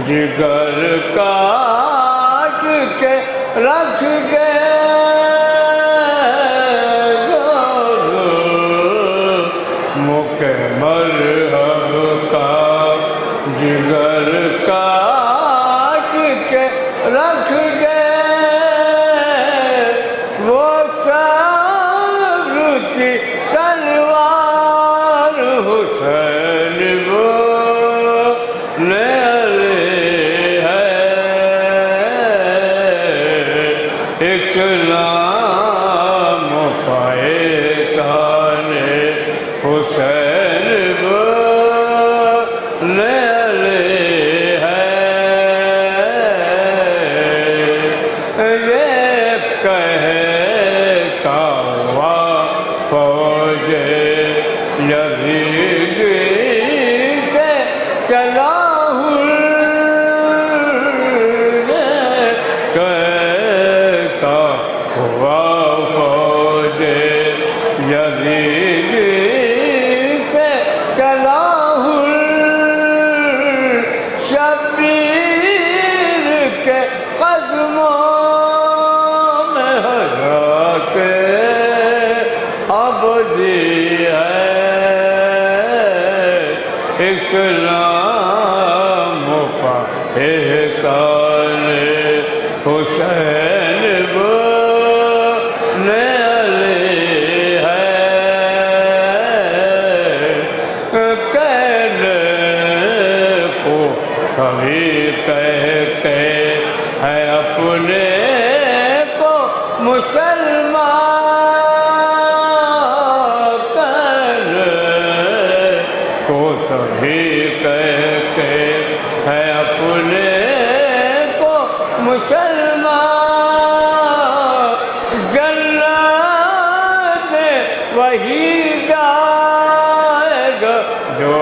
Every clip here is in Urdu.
جگر کاٹ کے رکھ گئے مکھ مرہب کا جگر کاٹ کے رکھ گئے وہ صبر کی تلوار حسین وہ اسلام پائے حسین بولنے ہے یہ کہتا ہوا فوج یزید سے چلا شبیر کے قدموں میں حیات ابدی ہے اسلام کا احسان حسین بولنے ہے کبھی کہتے ہیں اپنے کو مسلمان کرنے کو سبھی کہتے ہیں اپنے کو مسلمان جنت وہی جائے گا جو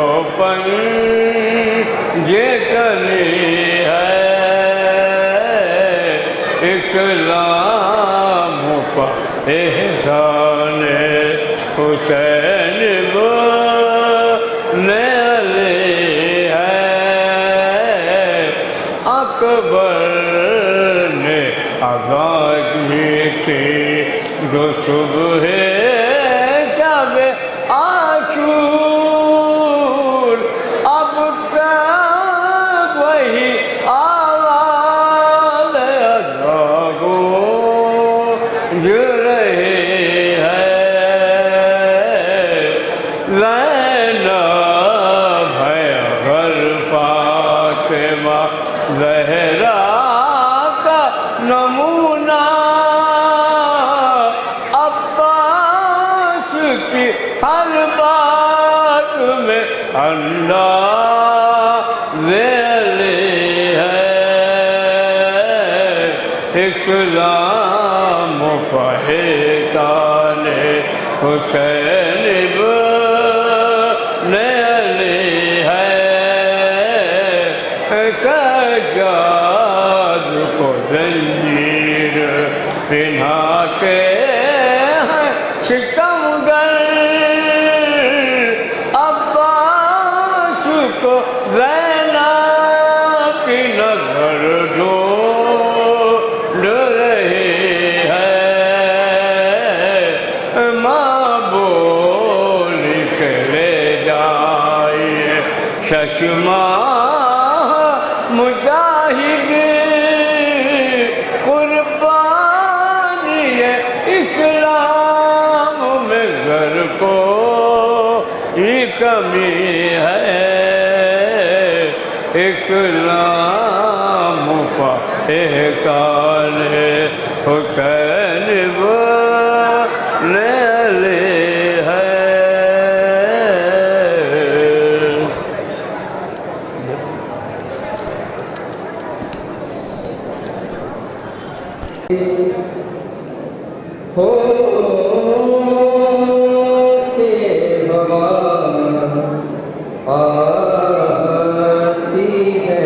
یہ کلی ہے اسلام پر احسان حسین بولنے ہے اکبر نے آغاز کی تھی جو صبح شب عاشور اب تک وہی آواز گونج رہی ہے زینب ہے اگر فاطمہ زہرا کا نمونہ عباس کی ہر بات میں اللہ ویلی ہے اسلام پہچان حسین بولنے ہے سجاد کو زنجیر پہنا کے ستمگر عباس کو زینب کی نظر ڈھونڈ رہی ہے ماں بولی چشمہ مجاہد قربانی اسلام میں گھر کو یہ کمی ہے اکرام کا احسان حسین بولے ہے ہو کے ہوا آتی ہے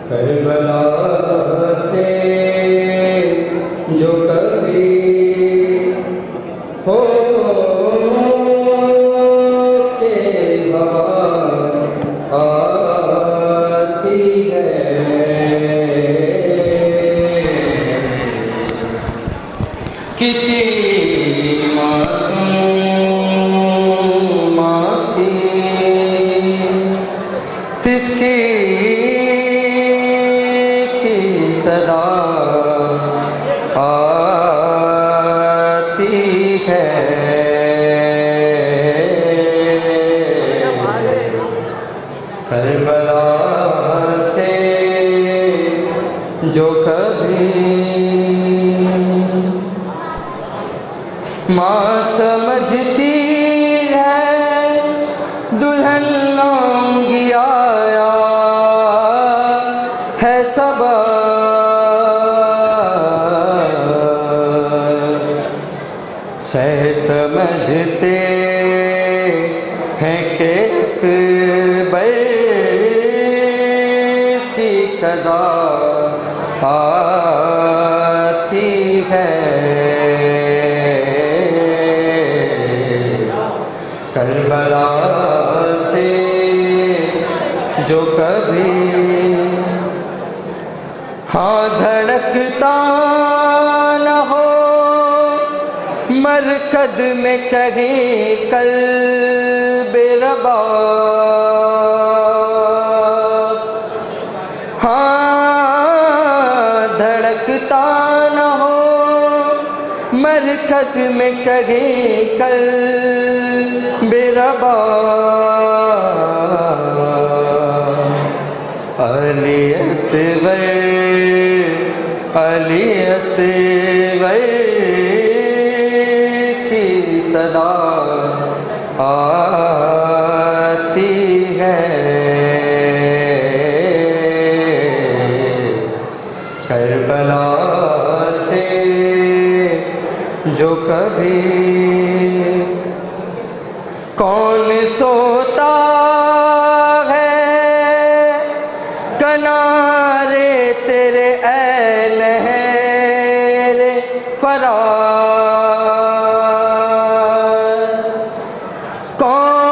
کربلا سے جو کبھی ہو کے ہوا آتی ہے کسی معصومہ کی سسکی کی صدا آتی ہے کربلا سے جو کبھی ماں سمجھتی ہے دلہن لونگی آیا ہے صبا سہ سمجھتے ہیں کہ اکبر کی قضا آتی ہے کربلا سے جو کبھی ہاں دھڑکتا نہ ہو مرکد میں کہیں قلب رباب ہاں دھڑکتا نہ ہو مرکد میں کہیں قلب رباب علی اصغر کی صدا آتی ہے کربلا سے جو کبھی کون سوتا ہے کنارے تیرے اے نہر فرار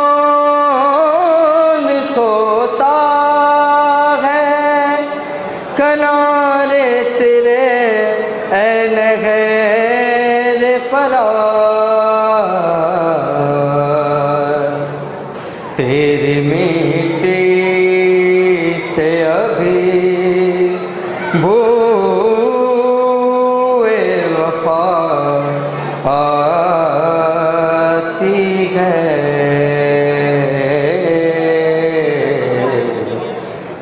کون سوتا ہے کنارے تیرے اے نہر فرار تیرے میٹے سے ابھی بوئے وفا آتی ہے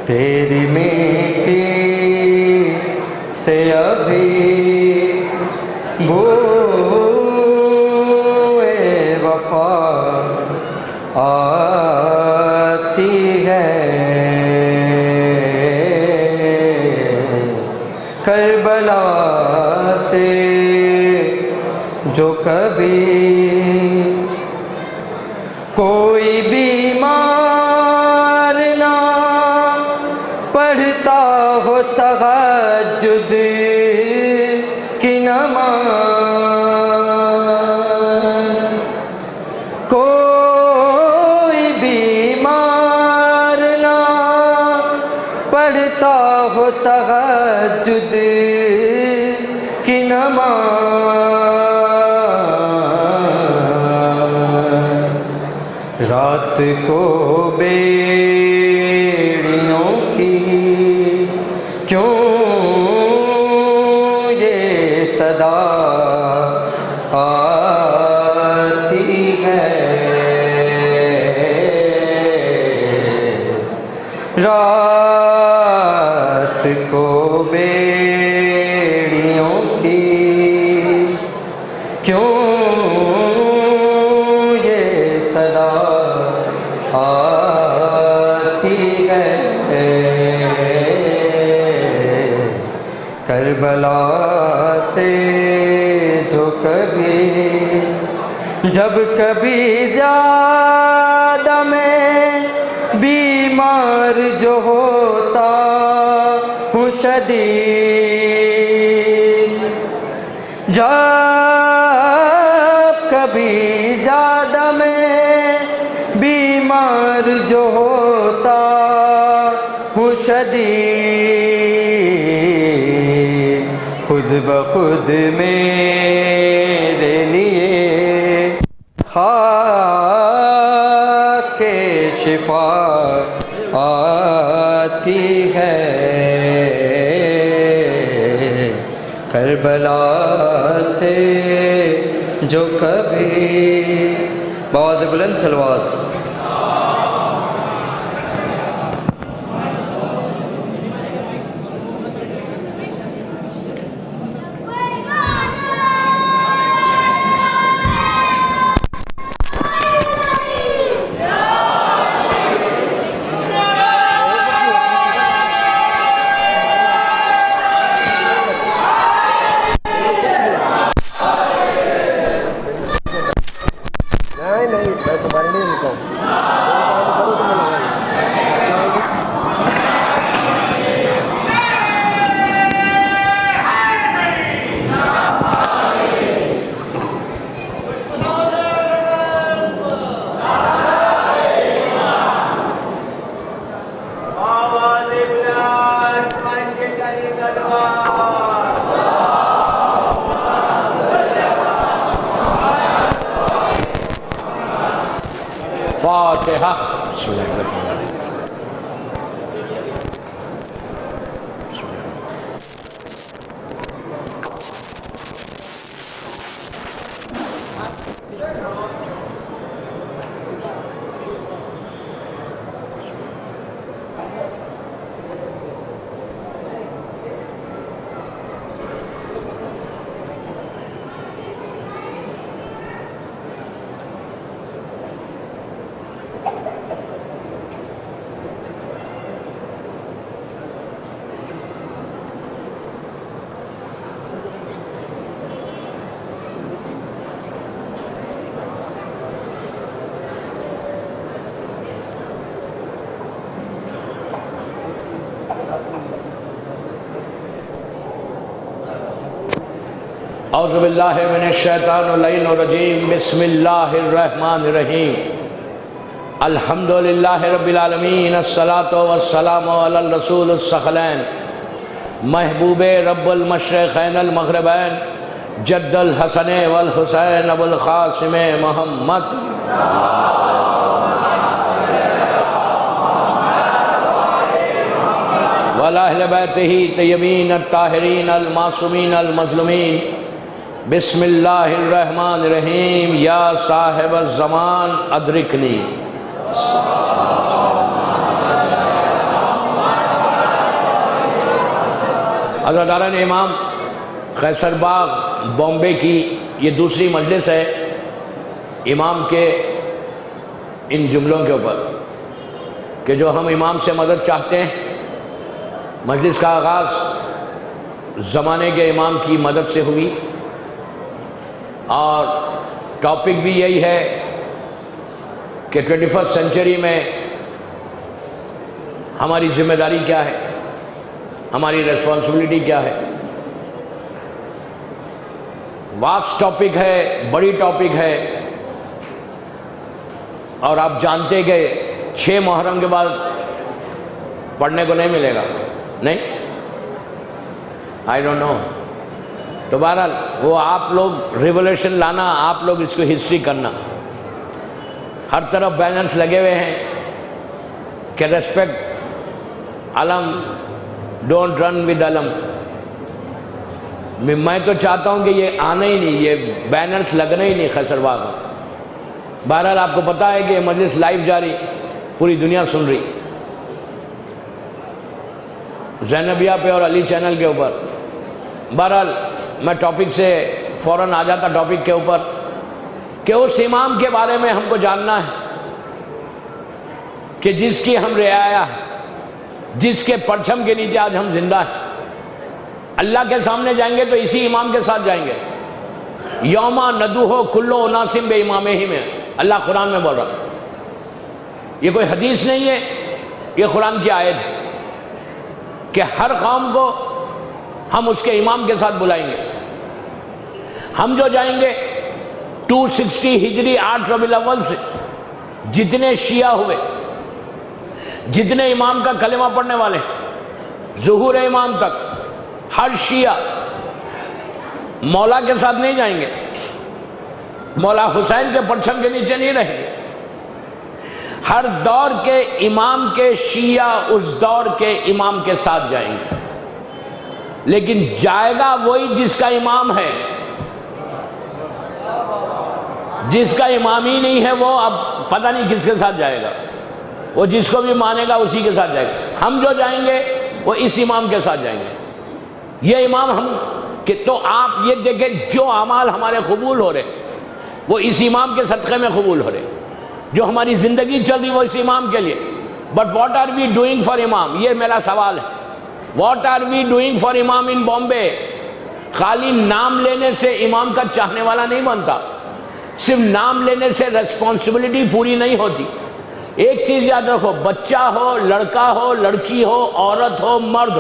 تیری میٹی سے ابھی بوئے وفا آتی ہے کربلا سے جو کبھی کوئی بیمار نہ پڑھتا ہو تہجد کی نماز کوئی بیمار نہ پڑھتا ہو تہجد کی نماز رات کو بیڑیوں کی کیوں یہ صدا آتی ہے، رات کو بیڑیوں کی کیوں یہ صدا آتی ہے، کربلا سے جو کبھی جب کبھی زیادہ میں بیمار جو ہوتا ہوں شدید، جب کبھی زیادہ میں بیمار جو ہوتا ہوں شدید، خود بخود میرے لیے خاک شفا آتی ہے، کربلا سے جو کبھی بآواز بلند صلوات۔ نہیں میں تمہارے لیے لکھا ہوں۔ فاتحہ۔ بسم اللہ الرحمن الرحیم۔ اعوذ باللہ من الشیطان اللعین الرجیم، بسم اللہ الرحمن الرحیم، الحمدللہ رب العالمین، الصلاۃ والسلام علی الرسول الثقلین، محبوب رب المشرقین المغربین، جد الحسن والحسین ابو القاسم محمد، وعلی اہل بیتہ طیبین الطاہرین المعصومین المظلومین، بسم اللہ الرحمن الرحیم، یا صاحب الزمان ادرکنی۔ حضرتاران امام، قیصر باغ بامبے کی یہ دوسری مجلس ہے امام کے ان جملوں کے اوپر کہ جو ہم امام سے مدد چاہتے ہیں۔ مجلس کا آغاز زمانے کے امام کی مدد سے ہوئی اور ٹاپک بھی یہی ہے کہ 21 سینچری میں ہماری ذمہ داری کیا ہے، ہماری ریسپانسبلٹی کیا ہے۔ واسٹ ٹاپک ہے، بڑی ٹاپک ہے، اور آپ جانتے کہ 6 محرم کے بعد پڑھنے کو نہیں ملے گا، نہیں، آئی ڈونٹ نو۔ تو بہرحال وہ آپ لوگ ریولیوشن لانا، آپ لوگ اس کو ہسٹری کرنا۔ ہر طرف بینرز لگے ہوئے ہیں کہ ریسپیکٹ علم، ڈونٹ رن ود علم. میں تو چاہتا ہوں کہ یہ آنا ہی نہیں، یہ بینرز لگنا ہی نہیں خیصر باغ میں. بہرحال آپ کو پتہ ہے کہ مجلس لائیو جاری، پوری دنیا سن رہی، زینبیہ پہ اور علی چینل کے اوپر. بہرحال میں ٹاپک سے فوراً آ جاتا ٹاپک کے اوپر کہ اس امام کے بارے میں ہم کو جاننا ہے کہ جس کی ہم رعایا ہے، جس کے پرچم کے نیچے آج ہم زندہ ہیں. اللہ کے سامنے جائیں گے تو اسی امام کے ساتھ جائیں گے. یوما ندوہ کلو اناسم بے امام ہی میں، اللہ قرآن میں بول رہا. یہ کوئی حدیث نہیں ہے، یہ قرآن کی آیت ہے کہ ہر قوم کو ہم اس کے امام کے ساتھ بلائیں گے. ہم جو جائیں گے 260 ہجری 8 ربیع الاول سے جتنے شیعہ ہوئے، جتنے امام کا کلمہ پڑھنے والے، ظہور امام تک ہر شیعہ مولا کے ساتھ نہیں جائیں گے، مولا حسین کے پرچم کے نیچے نہیں رہیں گے. ہر دور کے امام کے شیعہ اس دور کے امام کے ساتھ جائیں گے، لیکن جائے گا وہی جس کا امام ہے. جس کا امام ہی نہیں ہے وہ اب پتہ نہیں کس کے ساتھ جائے گا. وہ جس کو بھی مانے گا اسی کے ساتھ جائے گا. ہم جو جائیں گے وہ اس امام کے ساتھ جائیں گے. یہ امام ہم کہ تو آپ یہ دیکھیں جو اعمال ہمارے قبول ہو رہے وہ اس امام کے صدقے میں قبول ہو رہے. جو ہماری زندگی چل رہی وہ اس امام کے لیے. But what are we doing for imam? یہ میرا سوال ہے. What are we doing for imam in Bombay? خالی نام لینے سے امام کا چاہنے والا نہیں بنتا، صرف نام لینے سے ریسپانسبلٹی پوری نہیں ہوتی. ایک چیز یاد رکھو، بچہ ہو، لڑکا ہو، لڑکی ہو، عورت ہو، مرد،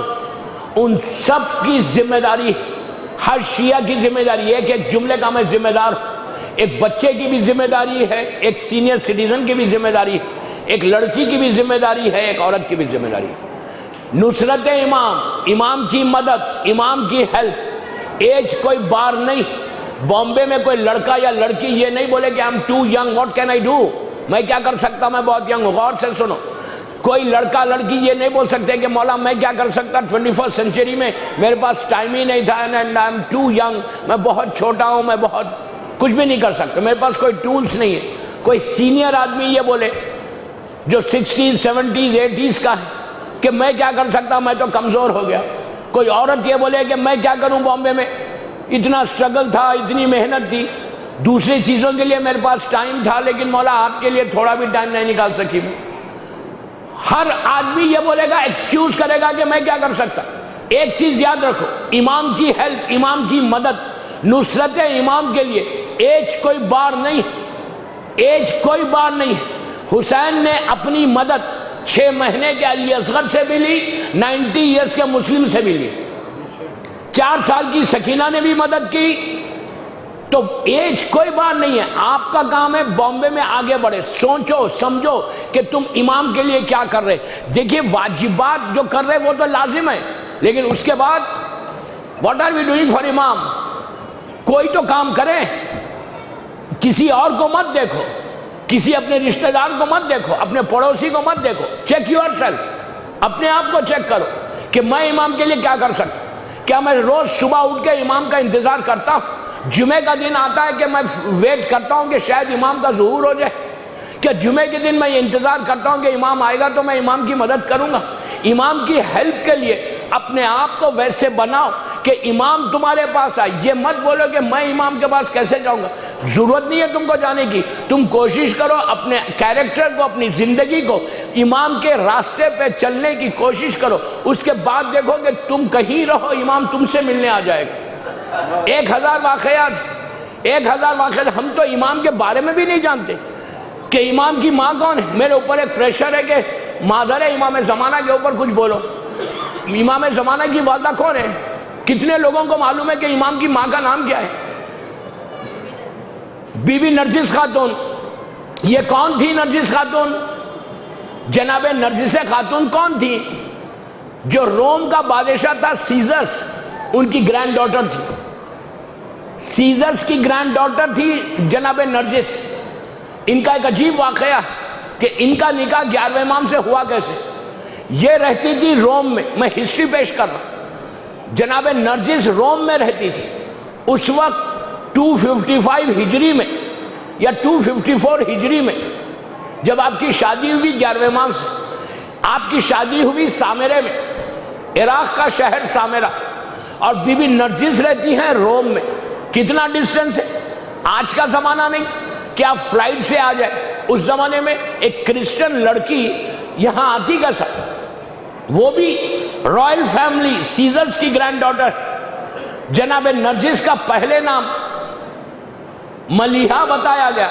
ان سب کی ذمہ داری، ہر شیعہ کی ذمہ داری. ایک جملے کا میں ذمہ دار ہوں. ایک بچے کی بھی ذمہ داری ہے، ایک سینئر سٹیزن کی بھی ذمہ داری ہے، ایک لڑکی کی بھی ذمہ داری ہے، ایک عورت کی بھی ذمہ داری ہے. نصرت امام، امام کی مدد، امام کی ہیلپ. ایج کوئی بار نہیں. بامبے میں کوئی لڑکا یا لڑکی یہ نہیں بولے کہ I'm too young, what can I do؟ میں کیا کر سکتا، میں بہت ینگ ہوں. غور سے سنو، کوئی لڑکا لڑکی یہ نہیں بول سکتے کہ مولا میں کیا کر سکتا 21st سینچری میں، میرے پاس ٹائم ہی نہیں تھا، and I'm too young، میں بہت چھوٹا ہوں، میں بہت کچھ بھی نہیں کر سکتا، میرے پاس کوئی ٹولز نہیں ہے. کوئی سینئر آدمی یہ بولے جو 60s 70s 80s کا ہے کہ میں کیا کر سکتا، میں تو کمزور ہو گیا. کوئی عورت یہ بولے کہ میں کیا کروں، بامبے میں اتنا سٹرگل تھا، اتنی محنت تھی، دوسری چیزوں کے لیے میرے پاس ٹائم تھا، لیکن مولا آپ کے لیے تھوڑا بھی ٹائم نہیں نکال سکی. ہر آدمی یہ بولے گا، ایکسکیوز کرے گا کہ میں کیا کر سکتا. ایک چیز یاد رکھو، امام کی ہیلپ، امام کی مدد، نصرت امام کے لیے ایج کوئی بار نہیں، ایج کوئی بار نہیں. حسین نے اپنی مدد 6 مہینے کے علی اصغر سے بھی لی، 90 ایئرس کے مسلم سے بھی لی، 4 سال کی سکینہ نے بھی مدد کی. تو ایج کوئی بات نہیں ہے. آپ کا کام ہے بامبے میں آگے بڑھے، سوچو سمجھو کہ تم امام کے لیے کیا کر رہے. دیکھیے واجبات جو کر رہے وہ تو لازم ہے، لیکن اس کے بعد what are we doing for امام؟ کوئی تو کام کرے. کسی اور کو مت دیکھو، کسی اپنے رشتہ دار کو مت دیکھو، اپنے پڑوسی کو مت دیکھو. چیک یور سیلف، اپنے آپ کو چیک کرو کہ میں امام کے لیے کیا کر سکتا. کیا میں روز صبح اٹھ کے امام کا انتظار کرتا ہوں؟ جمعے کا دن آتا ہے کہ میں ویٹ کرتا ہوں کہ شاید امام کا ظہور ہو جائے. کہ جمعے کے دن میں یہ انتظار کرتا ہوں کہ امام آئے گا تو میں امام کی مدد کروں گا. امام کی ہیلپ کے لیے اپنے آپ کو ویسے بناؤ کہ امام تمہارے پاس آئے. یہ مت بولو کہ میں امام کے پاس کیسے جاؤں گا. ضرورت نہیں ہے تم کو جانے کی. تم کوشش کرو اپنے کیریکٹر کو، اپنی زندگی کو امام کے راستے پہ چلنے کی کوشش کرو. اس کے بعد دیکھو کہ تم کہیں رہو امام تم سے ملنے آ جائے گا. 1000 واقعات، 1000 واقعات. ہم تو امام کے بارے میں بھی نہیں جانتے کہ امام کی ماں کون ہے. میرے اوپر ایک پریشر ہے کہ مادر امام زمانہ کے اوپر کچھ بولو. امام زمانہ کی والدہ کون ہے؟ کتنے لوگوں کو معلوم ہے کہ امام کی ماں کا نام کیا ہے؟ بی بی نرجس خاتون. یہ کون تھی نرجس خاتون؟ جناب نرجس خاتون کون تھی؟ جو روم کا بادشاہ تھا سیزرس، ان کی گرینڈ ڈاٹر تھی. سیزرس کی گرینڈ ڈاٹر تھی جناب نرجس. ان کا ایک عجیب واقعہ کہ ان کا نکاح 11ویں امام سے ہوا کیسے. یہ رہتی تھی روم میں ہسٹری پیش کر رہا ہوں. جناب نرجس روم میں رہتی تھی. اس وقت 255 ہجری میں یا 254 ہجری میں جب آپ کی شادی ہوئی 11ویں امام سے، آپ کی شادی ہوئی سامرے میں، عراق کا شہر سامرہ، اور بی بی نرجس رہتی ہیں روم میں. کتنا ڈسٹنس ہے؟ آج کا زمانہ نہیں کہ آپ فلائٹ سے آ جائیں. اس زمانے میں ایک کرسچن لڑکی یہاں آتی کیسا؟ وہ بھی رائل فیملی سیزرز کی گرینڈ ڈاٹر. جناب نرجس کا پہلے نام ملیحہ بتایا گیا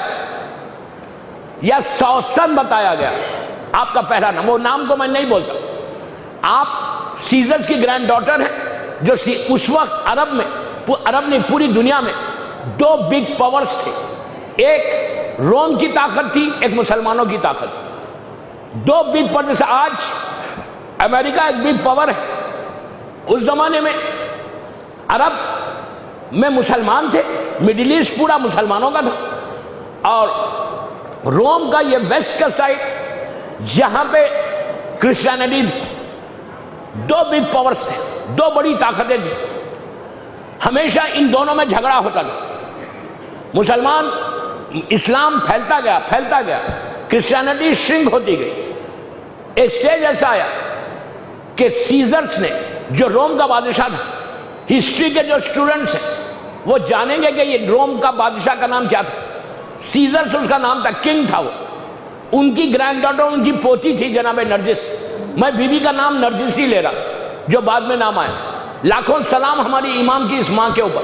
یا سوسن بتایا گیا. آپ کا پہلا نام، وہ نام کو میں نہیں بولتا. آپ سیزرز کی گرینڈ ڈاٹر ہیں جو اس وقت عرب نہیں پوری دنیا میں 2 بگ پاورز تھے. ایک روم کی طاقت تھی، ایک مسلمانوں کی طاقت تھی. 2 بگ پاور. جیسے آج امریکہ ایک بگ پاور ہے، اس زمانے میں عرب میں مسلمان تھے، مڈل ایسٹ پورا مسلمانوں کا تھا، اور روم کا یہ ویسٹ کا سائڈ جہاں پہ کرسچینٹی تھی. 2 بگ پاورز تھے، 2 بڑی طاقتیں تھیں. ہمیشہ ان دونوں میں جھگڑا ہوتا تھا. مسلمان اسلام پھیلتا گیا، کرسچینٹی شرنک ہوتی گئی. ایک سٹیج ایسا آیا کہ سیزرز نے، جو روم کا بادشاہ تھا، ہسٹری کے جو سٹوڈنٹس ہیں وہ جانیں گے کہ یہ روم کا بادشاہ کا نام کیا تھا. سیزرز اس کا نام تھا، کنگ تھا وہ. ان کی گرینڈ ڈاٹر، ان کی پوتی تھی جناب نرجس. میں بیوی کا نام نرجس ہی لے رہا جو بعد میں نام آیا. لاکھوں سلام ہماری امام کی اس ماں کے اوپر.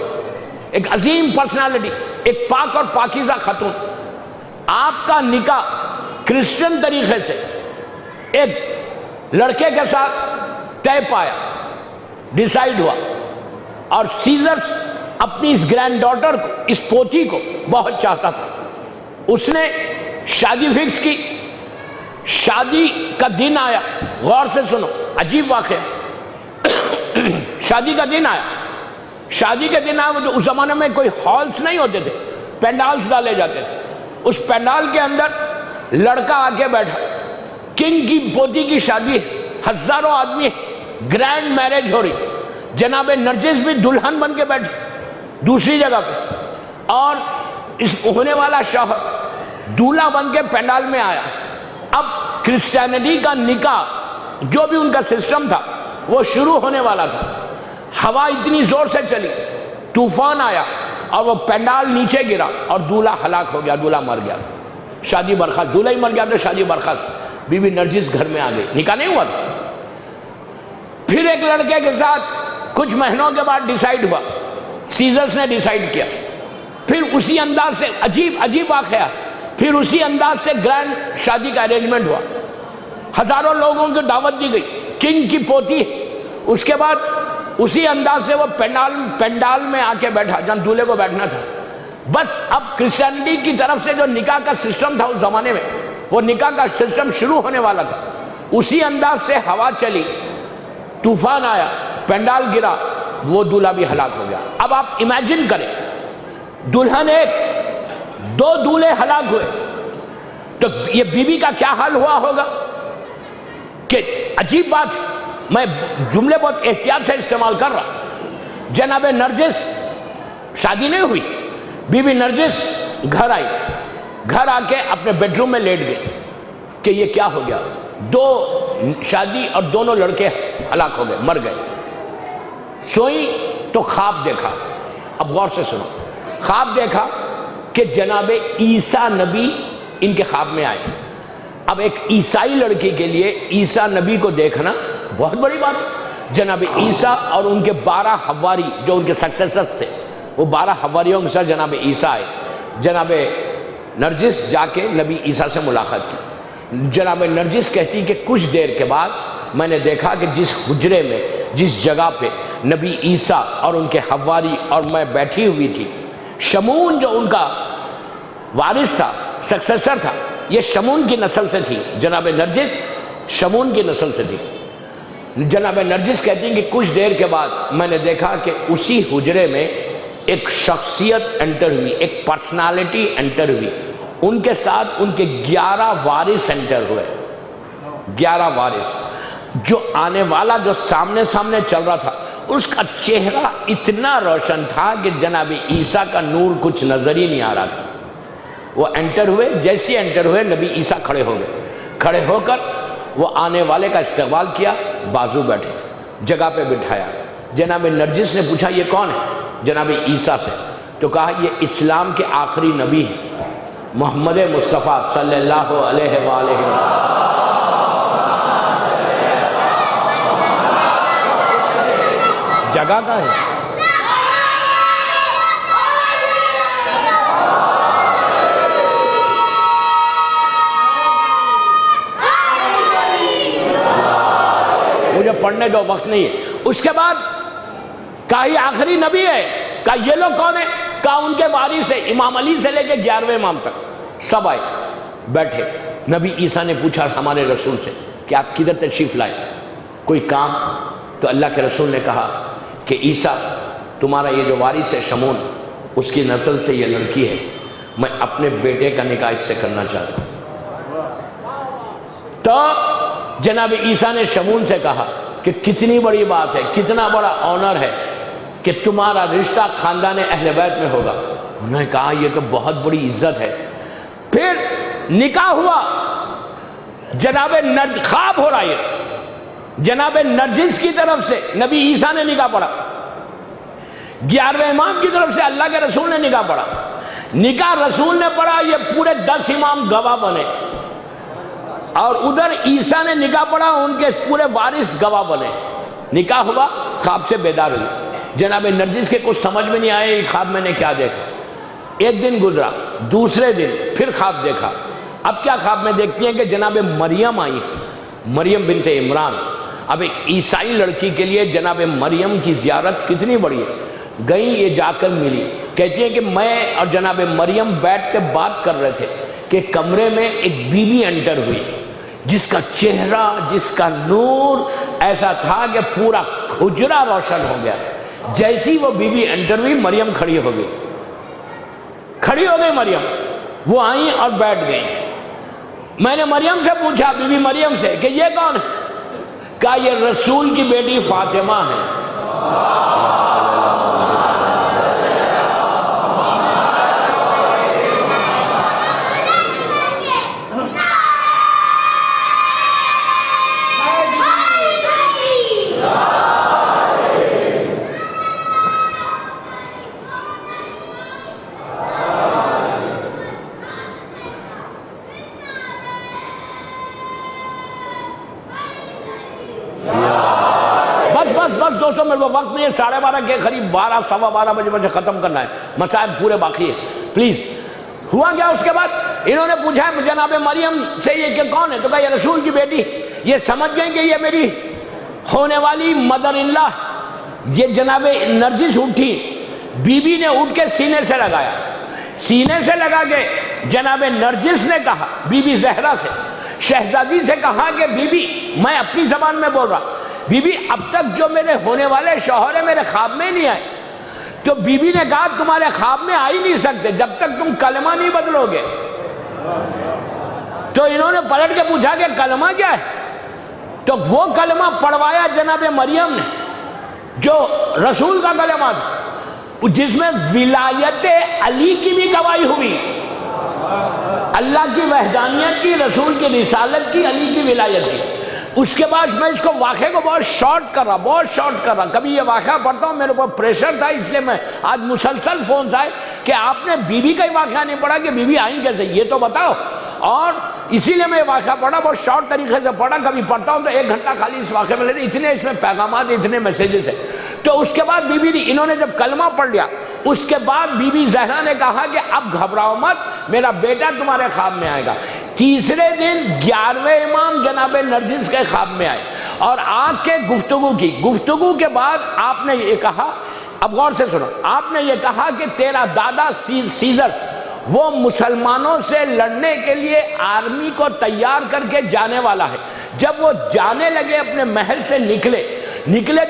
ایک عظیم پرسنالٹی، ایک پاک اور پاکیزہ خاتون. آپ کا نکاح کرسچن طریقے سے ایک لڑکے کے ساتھ طے پایا، ڈیسائیڈ ہوا، اور سیزرز اپنی اس گرینڈ ڈاٹر کو، اس پوتی کو بہت چاہتا تھا. اس نے شادی فکس کی. شادی کا دن آیا. غور سے سنو، عجیب واقعہ. شادی کا دن آیا. شادی کے دن آیا. اس زمانے میں کوئی ہالز نہیں ہوتے تھے، پینڈالز ڈالے جاتے تھے. اس پینڈال کے اندر لڑکا آ کے بیٹھا. کنگ کی پوتی کی شادی ہے، ہزاروں آدمی، گرینڈ میرج ہو رہی. جناب نرجس بھی دلہن بن کے بیٹھی دوسری جگہ پہ، اور اس ہونے والا شوہر دولہا بن کے پینڈال میں آیا. اب کرسچینٹی کا نکاح جو بھی ان کا سسٹم تھا وہ شروع ہونے والا تھا. ہوا اتنی زور سے چلی، طوفان آیا، اور وہ پینڈال نیچے گرا اور دولہا ہلاک ہو گیا، دولہا مر گیا. شادی برخاست. دولہا ہی مر گیا تو شادی برخاست. بی بی نرجس گھر میں آ گئی. نکاح نہیں ہوا تھا. پھر ایک لڑکے کے ساتھ کچھ مہینوں کے بعد ڈیسائیڈ ہوا. سیزرز نے ڈیسائیڈ کیا. پھر اسی انداز سے عجیب واقعہ، پھر اسی انداز سے گرینڈ شادی کا ارینجمنٹ ہوا. ہزاروں لوگوں کو دعوت دی گئی. کنگ کی پوتی. اس کے بعد اسی انداز سے وہ پینڈال میں آ کے بیٹھا جہاں دولہے کو بیٹھنا تھا. بس اب کرسچینٹی کی طرف سے جو نکاح کا سسٹم تھا اس زمانے میں، وہ نکاح کا سسٹم شروع ہونے والا تھا. اسی انداز سے ہوا چلی، طوفان آیا، پینڈال گرا، وہ دولہا بھی ہلاک ہو گیا. اب آپ امیجن کریں، دلہن ایک، 2 دولہے ہلاک ہوئے، تو یہ بیوی کا کیا حال ہوا ہوگا؟ کہ عجیب بات ہے، میں جملے بہت احتیاط سے استعمال کر رہا. جناب نرجس شادی نہیں ہوئی. بی بی نرجس گھر آئی. گھر آ کے اپنے بیڈ روم میں لیٹ گئی کہ یہ کیا ہو گیا. 2 شادی اور دونوں لڑکے ہلاک ہو گئے، مر گئے. سوئی تو خواب دیکھا. اب غور سے سنو. خواب دیکھا کہ جناب عیسیٰ نبی ان کے خواب میں آئے. اب ایک عیسائی لڑکی کے لیے عیسیٰ نبی کو دیکھنا بہت بڑی بات ہے. جناب عیسیٰ اور ان کے 12 حواری جو ان کے سکسیسرز تھے، وہ 12 حواریوں کے ساتھ جناب عیسیٰ آئے. جناب نرجس جا کے نبی عیسیٰ سے ملاقات کی. جناب نرجس کہتی کہ کچھ دیر کے بعد میں نے دیکھا کہ جس حجرے میں، جس جگہ پہ نبی عیسیٰ اور ان کے حواری اور میں بیٹھی ہوئی تھی، شمون جو ان کا وارث تھا، سکسیسر تھا، یہ شمون کی نسل سے تھی. جناب نرجس شمون کی نسل سے تھی. جناب نرجس کہتی ہیں کہ کچھ دیر کے بعد میں نے دیکھا کہ اسی حجرے میں ایک شخصیت انٹر ہوئی، ایک پرسنالٹی انٹر ہوئی. ان کے ساتھ ان کے 11 وارث انٹر ہوئے، 11 وارث. جو آنے والا جو سامنے چل رہا تھا اس کا چہرہ اتنا روشن تھا کہ جناب عیسیٰ کا نور کچھ نظر ہی نہیں آ رہا تھا. وہ انٹر ہوئے، جیسے انٹر ہوئے نبی عیسیٰ کھڑے ہو گئے. کھڑے ہو کر وہ آنے والے کا استقبال کیا، بازو بیٹھے، جگہ پہ بٹھایا. جناب نرجس نے پوچھا یہ کون ہے؟ جناب عیسیٰ سے. تو کہا یہ اسلام کے آخری نبی ہیں، محمد مصطفیٰ صلی اللہ علیہ وآلہ وسلم. جگہ کا ہے. مجھے پڑھنے دو، وقت نہیں ہے. اس کے بعد کہا یہ آخری نبی ہے. کہا یہ لوگ کون ہیں؟ کہا ان کے وارث ہے، امام علی سے لے کے 11ویں امام تک سب آئے بیٹھے. نبی عیسیٰ نے پوچھا ہمارے رسول سے کہ آپ کدھر تشریف لائے، کوئی کام؟ تو اللہ کے رسول نے کہا کہ عیسیٰ تمہارا یہ جو وارث ہے شمون، اس کی نسل سے یہ لڑکی ہے، میں اپنے بیٹے کا نکاح اس سے کرنا چاہتا ہوں. تو جناب عیسیٰ نے شمون سے کہا کہ کتنی بڑی بات ہے، کتنا بڑا آنر ہے کہ تمہارا رشتہ خاندان اہل بیت میں ہوگا. انہوں نے کہا یہ تو بہت بڑی عزت ہے. پھر نکاح ہوا. جناب خواب ہو رہا ہے، جناب نرجس کی طرف سے نبی عیسیٰ نے نکاح پڑھا، 11ویں امام کی طرف سے اللہ کے رسول نے نکاح پڑھا. نکاح رسول نے پڑھا، یہ پورے 10 امام گواہ بنے. اور ادھر عیسیٰ نے نکاح پڑھا، ان کے پورے وارث گواہ بنے. نکاح ہوا، خواب سے بیدار ہوئی. جناب نرجس کے کچھ سمجھ میں نہیں آئے خواب میں نے کیا دیکھا. ایک دن گزرا، دوسرے دن پھر خواب دیکھا. اب کیا خواب میں دیکھتی ہیں کہ جناب مریم آئی، مریم بنت عمران. اب ایک عیسائی لڑکی کے لیے جناب مریم کی زیارت کتنی بڑی ہے. گئیں، یہ جا کر ملی. کہتی ہیں کہ میں اور جناب مریم بیٹھ کے بات کر رہے تھے کہ کمرے میں ایک بی بی انٹر ہوئی، جس کا چہرہ، جس کا نور ایسا تھا کہ پورا حجرہ روشن ہو گیا. جیسی وہ بی بی انٹر ہوئی، مریم کھڑی ہو گئی. کھڑی ہو گئی مریم. وہ آئیں اور بیٹھ گئیں. میں نے مریم سے پوچھا، بی بی مریم سے، کہ یہ کون ہے؟ کہا یہ رسول کی بیٹی فاطمہ ہے. بس دوستوں میرے کو وقت نہیں ہے، 12:30 کے قریب 12 سوا 12 بجے مجھے ختم کرنا ہے. مسائل پورے باقی ہے. پلیز. ہوا کیا اس کے بعد؟ انہوں نے پوچھا جناب مریم سے یہ کہ کون ہے؟ تو کہا یہ رسول کی بیٹی. یہ سمجھ گئے کہ یہ میری ہونے والی مدر ان لا. یہ جناب نرجس اٹھی، بی بی نے اٹھ کے سینے سے لگایا. سینے سے لگا کے جناب نرجس نے کہا بی بی زہرا سے، شہزادی سے کہا کہ بی بی، میں اپنی زبان میں بول رہا، بی بی اب تک جو میرے ہونے والے شوہر ہیں میرے خواب میں نہیں آئے. تو بی بی نے کہا تمہارے خواب میں آ ہی نہیں سکتے جب تک تم کلمہ نہیں بدلو گے. تو انہوں نے پلٹ کے پوچھا کہ کلمہ کیا ہے؟ تو وہ کلمہ پڑھوایا جناب مریم نے جو رسول کا کلمہ تھا، جس میں ولایت علی کی بھی گواہی ہوئی، اللہ کی وحدانیت کی، رسول کی رسالت کی، علی کی ولایت کی. اس کے بعد میں اس کو واقعے کو بہت شارٹ کر رہا. کبھی یہ واقعہ پڑھتا ہوں، میرے کو پریشر تھا، اس لیے میں آج مسلسل فونز آئے کہ آپ نے بی بی کا ہی واقعہ نہیں پڑھا کہ بی بی آئیں کیسے، یہ تو بتاؤ. اور اسی لیے میں یہ واقعہ پڑھا، بہت شارٹ طریقے سے پڑھا. کبھی پڑھتا ہوں تو 1 گھنٹہ خالی اس واقعے میں لے، اتنے اس میں پیغامات، اتنے میسیجز ہیں. تو اس کے بعد بی بی انہوں نے جب کلمہ پڑھ لیا، اس کے بعد بی بی زہرا نے کہا کہ اب گھبراؤ مت، میرا بیٹا تمہارے خواب میں آئے گا. تیسرے دن 11ویں امام جناب نرجس کے خواب میں آئے اور آ کے گفتگو کے بعد آپ نے یہ کہا، اب غور سے سنو، آپ نے یہ کہا کہ تیرا دادا سیزر وہ مسلمانوں سے لڑنے کے لیے آرمی کو تیار کر کے جانے والا ہے. جب وہ جانے لگے اپنے محل سے نکلے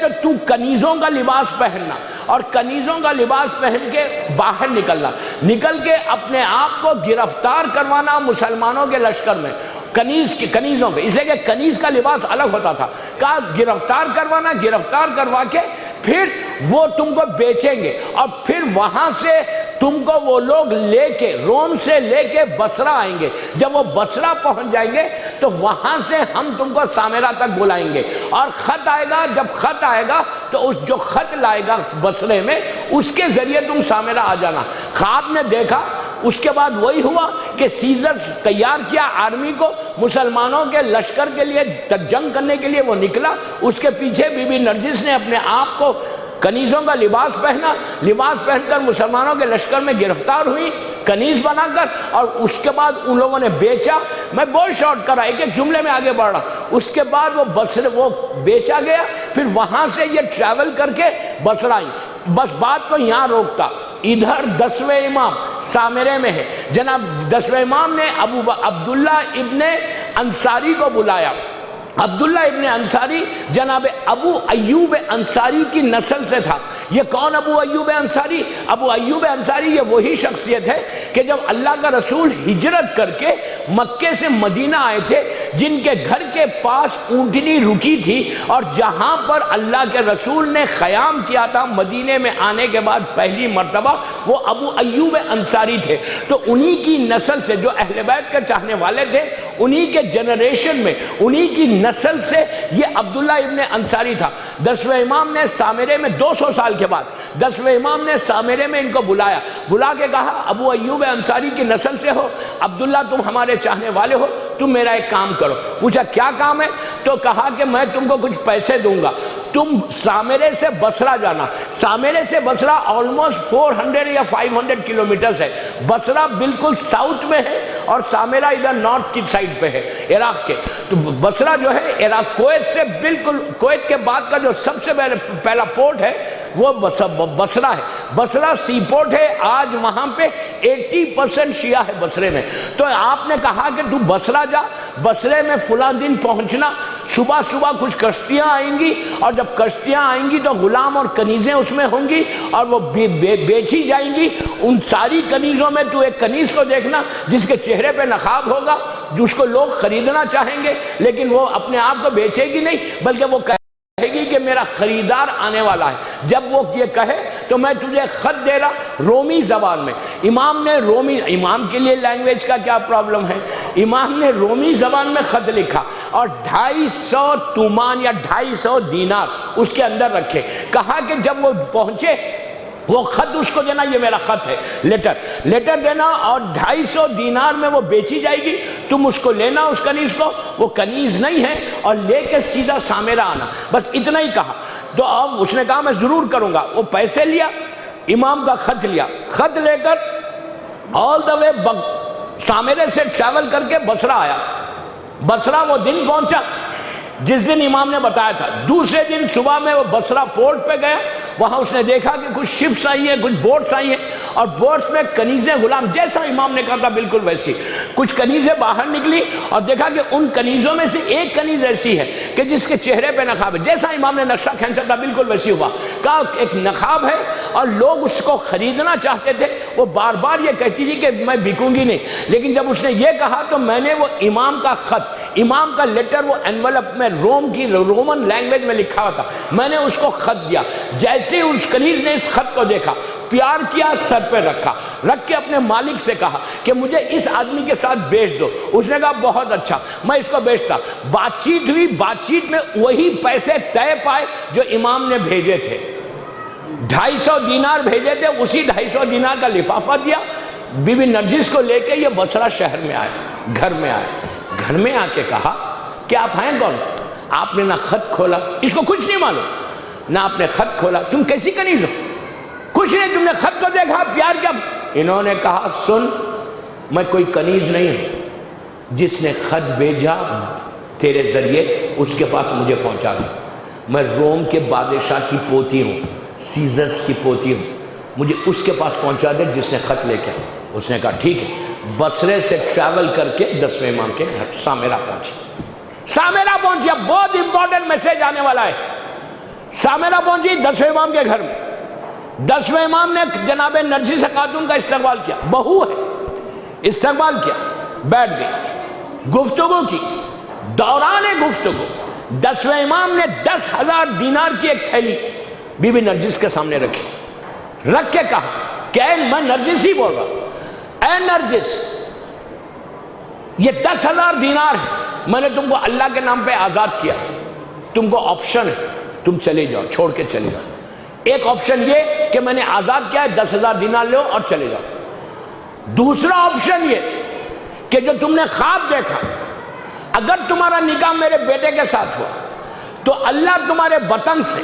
تو تو کنیزوں کا لباس پہننا اور کنیزوں کا لباس پہن کے باہر نکلنا، نکل کے اپنے آپ کو گرفتار کروانا مسلمانوں کے لشکر میں، کنیزوں کے، اس لیے کہ کنیز کا لباس الگ ہوتا تھا، کہا گرفتار کروانا، گرفتار کروا کے پھر وہ تم کو بیچیں گے، اور پھر وہاں سے تم کو وہ لوگ لے کے، روم سے لے کے بصرہ آئیں گے، جب وہ بصرہ پہنچ جائیں گے تو وہاں سے ہم تم کو سامرہ تک بلائیں گے، اور خط آئے گا، جب خط آئے گا تو اس جو خط لائے گا بصرے میں اس کے ذریعے تم سامرہ آ جانا۔ خواب نے دیکھا، اس کے بعد وہی ہوا کہ سیزر تیار کیا آرمی کو، مسلمانوں کے لشکر کے لیے جنگ کرنے کے لیے وہ نکلا، اس کے پیچھے بی بی نرجس نے اپنے آپ کو کنیزوں کا لباس پہنا، لباس پہن کر مسلمانوں کے لشکر میں گرفتار ہوئی کنیز بنا کر، اور اس کے بعد ان لوگوں نے بیچا۔ میں بہت شارٹ کر رہا، ایک ایک جملے میں آگے بڑھ رہا۔ اس کے بعد وہ بیچا گیا، پھر وہاں سے یہ ٹریول کر کے بصرہ آئی۔ بس بات کو یہاں روکتا، ادھر 10ویں امام سامرے میں ہے، جناب 10ویں امام نے عبداللہ ابن انصاری کو بلایا۔ عبداللہ ابن انصاری جناب ابو ایوب انصاری کی نسل سے تھا۔ یہ کون ابو ایوب انصاری؟ ابو ایوب انصاری یہ وہی شخصیت ہے کہ جب اللہ کا رسول ہجرت کر کے مکے سے مدینہ آئے تھے، جن کے گھر کے پاس اونٹنی رکی تھی، اور جہاں پر اللہ کے رسول نے قیام کیا تھا مدینے میں آنے کے بعد پہلی مرتبہ، وہ ابو ایوب انصاری تھے۔ تو انہی کی نسل سے، جو اہل بیت کے چاہنے والے تھے، انہی کے جنریشن میں، انہی کی نسل سے یہ عبداللہ ابن انصاری تھا۔ 10ویں امام نے سامرے میں 200 سال کے بعد 10ویں امام نے سامرے میں ان کو بلایا، بلا کے کہا ابو ایوب انصاری کی نسل سے ہو، عبداللہ تم ہمارے چاہنے والے ہو، تم میرا ایک کام کرو۔ پوچھا کیا کام ہے؟ تو کہا کہ میں تم کو کچھ پیسے دوں گا، تم سامرے سے بصرہ جانا۔ سامرے سے بصرہ آلموسٹ 400 یا 500 کلومیٹرز ہے۔ بصرہ بالکل ساؤتھ میں ہے اور سامرہ ادھر نارتھ کی سائڈ پہ ہے، عراق کے۔ تو بصرہ جو ہے عراق، کویت سے بالکل، کویت کے بعد کا جو سب سے پہلا پورٹ ہے وہ بصرہ ہے۔ بصرہ سی پورٹ ہے، آج وہاں پہ 80% شیعہ ہے بصرے میں۔ تو آپ نے کہا کہ تو بصرہ جا، بصرے میں فلاں دن پہنچنا، صبح صبح کچھ کشتیاں آئیں گی، اور جب کشتیاں آئیں گی تو غلام اور کنیزیں اس میں ہوں گی اور وہ بیچی جائیں گی۔ ان ساری کنیزوں میں تو ایک کنیز کو دیکھنا جس کے چہرے پہ نقاب ہوگا، جس کو لوگ خریدنا چاہیں گے، لیکن وہ اپنے آپ کو بیچے گی نہیں، بلکہ وہ کہے گی کہ میرا خریدار آنے والا ہے۔ جب وہ یہ کہے تو میں تجھے خط دے رہا رومی زبان میں۔ امام نے رومی، امام کے لیے لینگویج کا کیا پرابلم ہے، امام نے رومی زبان میں خط لکھا اور 250 تومان یا 250 دینار اس کے اندر رکھے۔ کہا کہ جب وہ پہنچے وہ خط اس کو دینا، یہ میرا خط ہے، لیٹر دینا، اور 250 دینار میں وہ بیچی جائے گی، تم اس کو لینا، اس کنیز کو، وہ کنیز نہیں ہے، اور لے کے سیدھا سامرہ آنا۔ بس اتنا ہی کہا۔ تو اب اس نے کہا میں ضرور کروں گا۔ وہ پیسے لیا، امام کا خط لیا، خط لے کر آل دا وے سامرے سے ٹریول کر کے بصرہ آیا۔ بصرہ وہ دن پہنچا جس دن امام نے بتایا تھا۔ دوسرے دن صبح میں وہ بصرہ پورٹ پہ گیا، وہاں اس نے دیکھا کہ کچھ شپس آئی ہیں، کچھ بوٹس آئی ہیں، اور بوٹس میں کنیزیں، غلام، جیسا امام نے کہا تھا بالکل ویسی کچھ کنیزیں باہر نکلی، اور دیکھا کہ ان کنیزوں میں سے ایک کنیز ایسی ہے کہ جس کے چہرے پہ نقاب ہے، جیسا امام نے نقشہ کھینچا تھا بالکل ویسی ہوا۔ کہا ایک نقاب ہے، اور لوگ اس کو خریدنا چاہتے تھے۔ وہ بار بار یہ کہتی تھی کہ میں بکوں گی نہیں، لیکن جب اس نے یہ کہا تو میں نے وہ امام کا خط، امام کا لیٹر، وہ انویلپ میں رومن لینگویج میں لکھا ہوا تھا، میں نے اس کو خط دیا۔ جیسے اس کنیز نے اس خط کو دیکھا، پیار کیا، سر پہ رکھا، رکھ کے اپنے مالک سے کہا کہ مجھے اس آدمی کے ساتھ بیچ دو۔ اس نے کہا بہت اچھا، میں اس کو بیچتا۔ بات چیت ہوئی، بات چیت میں وہی پیسے طے پائے جو امام نے بھیجے تھے، 250 دینار بھیجے تھے، اسی 250 دینار کا لفافہ دیا۔ بی بی نرجس کو لے کے یہ بصرہ شہر میں آئے، گھر میں آئے۔ گھر میں آ کے کہا کہ آپ ہیں کون؟ آپ نے نہ خط کھولا، اس کو کچھ نہیں معلوم، نہ آپ نے خط کھولا، تم کیسی کنیز ہو؟ کچھ نہیں، تم نے خط کو دیکھا، پیار کیا؟ انہوں نے کہا سن، میں کوئی کنیز نہیں ہوں، جس نے خط بھیجا تیرے ذریعے اس کے پاس مجھے پہنچا دے۔ میں روم کے بادشاہ کی پوتی ہوں، سیزرس کی پوتی ہوں، مجھے اس کے پاس پہنچا دے جس نے خط لے کے۔ اس نے کہا ٹھیک ہے۔ بصرے سے ٹریول کر کے 10ویں امام کے گھر سامرہ پہنچی۔ سامرہ پہنچی، اب بہت امپورٹنٹ میسج آنے والا ہے۔ سامرہ پہنچی 10ویں امام کے گھر میں۔ 10ویں امام نے جناب نرجس خاتون کا استقبال کیا، بہو ہے، استقبال کیا، بیٹھ گئی، گفتگو کی، دوران گفتگو 10ویں امام نے 10,000 دینار کی ایک تھیلی بی بی نرجس کے سامنے رکھی، رکھ کے کہا کہ اے، میں نرجس ہی بول رہا، اے نرجس، یہ 10,000 دینار ہے، میں نے تم کو اللہ کے نام پہ آزاد کیا، تم کو آپشن ہے، تم چلے جاؤ، چھوڑ کے چلے جاؤ۔ ایک آپشن یہ کہ میں نے آزاد کیا ہے، 10,000 دینار لو اور چلے جاؤ۔ دوسرا آپشن یہ کہ جو تم نے خواب دیکھا، اگر تمہارا نکاح میرے بیٹے کے ساتھ ہوا تو اللہ تمہارے بطن سے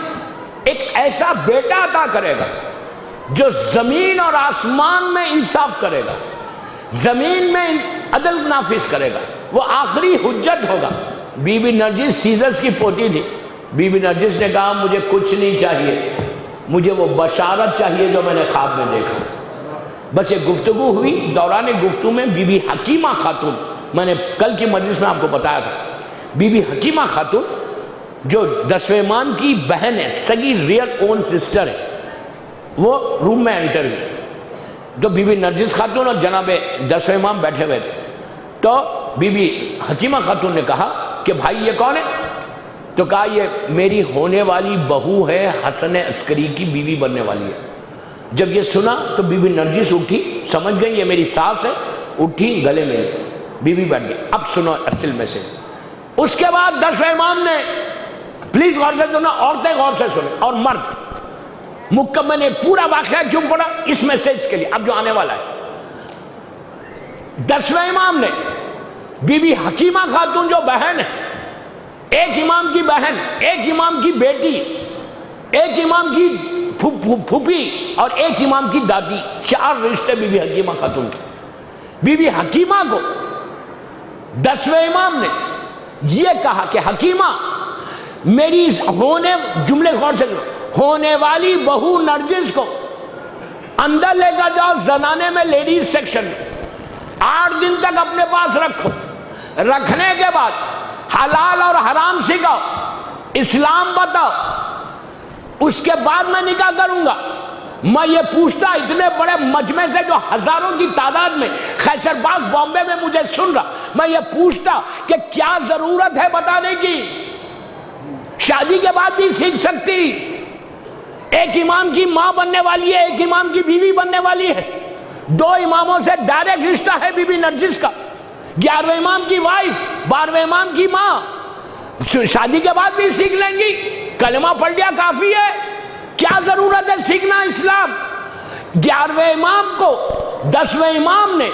ایک ایسا بیٹا عطا کرے گا جو زمین اور آسمان میں انصاف کرے گا، زمین میں عدل نافذ کرے گا، وہ آخری حجت ہوگا۔ بی بی نرجس سیزرز کی پوتی تھی، بی بی نرجس نے کہا مجھے کچھ نہیں چاہیے، مجھے وہ بشارت چاہیے جو میں نے خواب میں دیکھا۔ بس ایک گفتگو ہوئی، دوران گفتگو میں بی بی حکیمہ خاتون، میں نے کل کی مجلس میں آپ کو بتایا تھا، بی بی حکیمہ خاتون جو 10ویں امام کی بہن ہے، سگی ریئل اون سسٹر ہے، وہ روم میں انٹر ہوئی، جو بی بی نرجس خاتون اور جناب 10ویں امام بیٹھے ہوئے تھے، تو بی بی حکیمہ خاتون نے کہا کہ بھائی یہ کون ہے؟ تو کہا یہ میری ہونے والی بہو ہے، حسن عسکری کی بیوی بننے والی ہے۔ جب یہ سنا تو بی بی نرجس اٹھی، سمجھ گئی یہ میری ساس ہے، اٹھی، گلے میں بی بی بیٹھ گئی۔ اب سنو اصل میسج۔ اس کے بعد 10ویں امام نے، پلیز غور سے سنو، عورتیں غور سے سنیں اور مرد، میں نے پورا واقعہ کیوں پڑھا؟ اس میسج کے لیے، اب جو آنے والا ہے۔ 10ویں امام نے بی بی حکیمہ خاتون جو بہن ہے، ایک امام کی بہن، ایک امام کی بیٹی، ایک امام کی پھوپھی اور ایک امام کی دادی، 4 رشتے بی بی حکیمہ خاتون کے۔ بی بی حکیمہ کو 10ویں امام نے یہ کہا کہ حکیمہ، میری جملے غور سے ہونے والی بہو نرجس کو اندر لے کر جاؤ زنانے میں، لیڈیز سیکشن میں، 8 دن تک اپنے پاس رکھو، رکھنے کے بعد حلال اور حرام سکھاؤ، اسلام بتاؤ، اس کے بعد میں نکاح کروں گا۔ میں یہ پوچھتا اتنے بڑے مجمع سے جو ہزاروں کی تعداد میں خیسر باغ بامبے میں مجھے سن رہا، میں یہ پوچھتا کہ کیا ضرورت ہے بتانے کی؟ شادی کے بعد بھی سیکھ سکتی، ایک امام کی ماں بننے والی ہے، ایک امام کی بیوی بننے والی ہے، 2 اماموں سے ڈائریکٹ رشتہ ہے بی بی نرجس کا، 11ویں امام کی وائف، 12ویں امام کی ماں، شادی کے بعد بھی سیکھ لیں گی، کلمہ پڑھ لیا کافی ہے، کیا ضرورت ہے سیکھنا اسلام؟ 11ویں امام کو 10ویں امام نے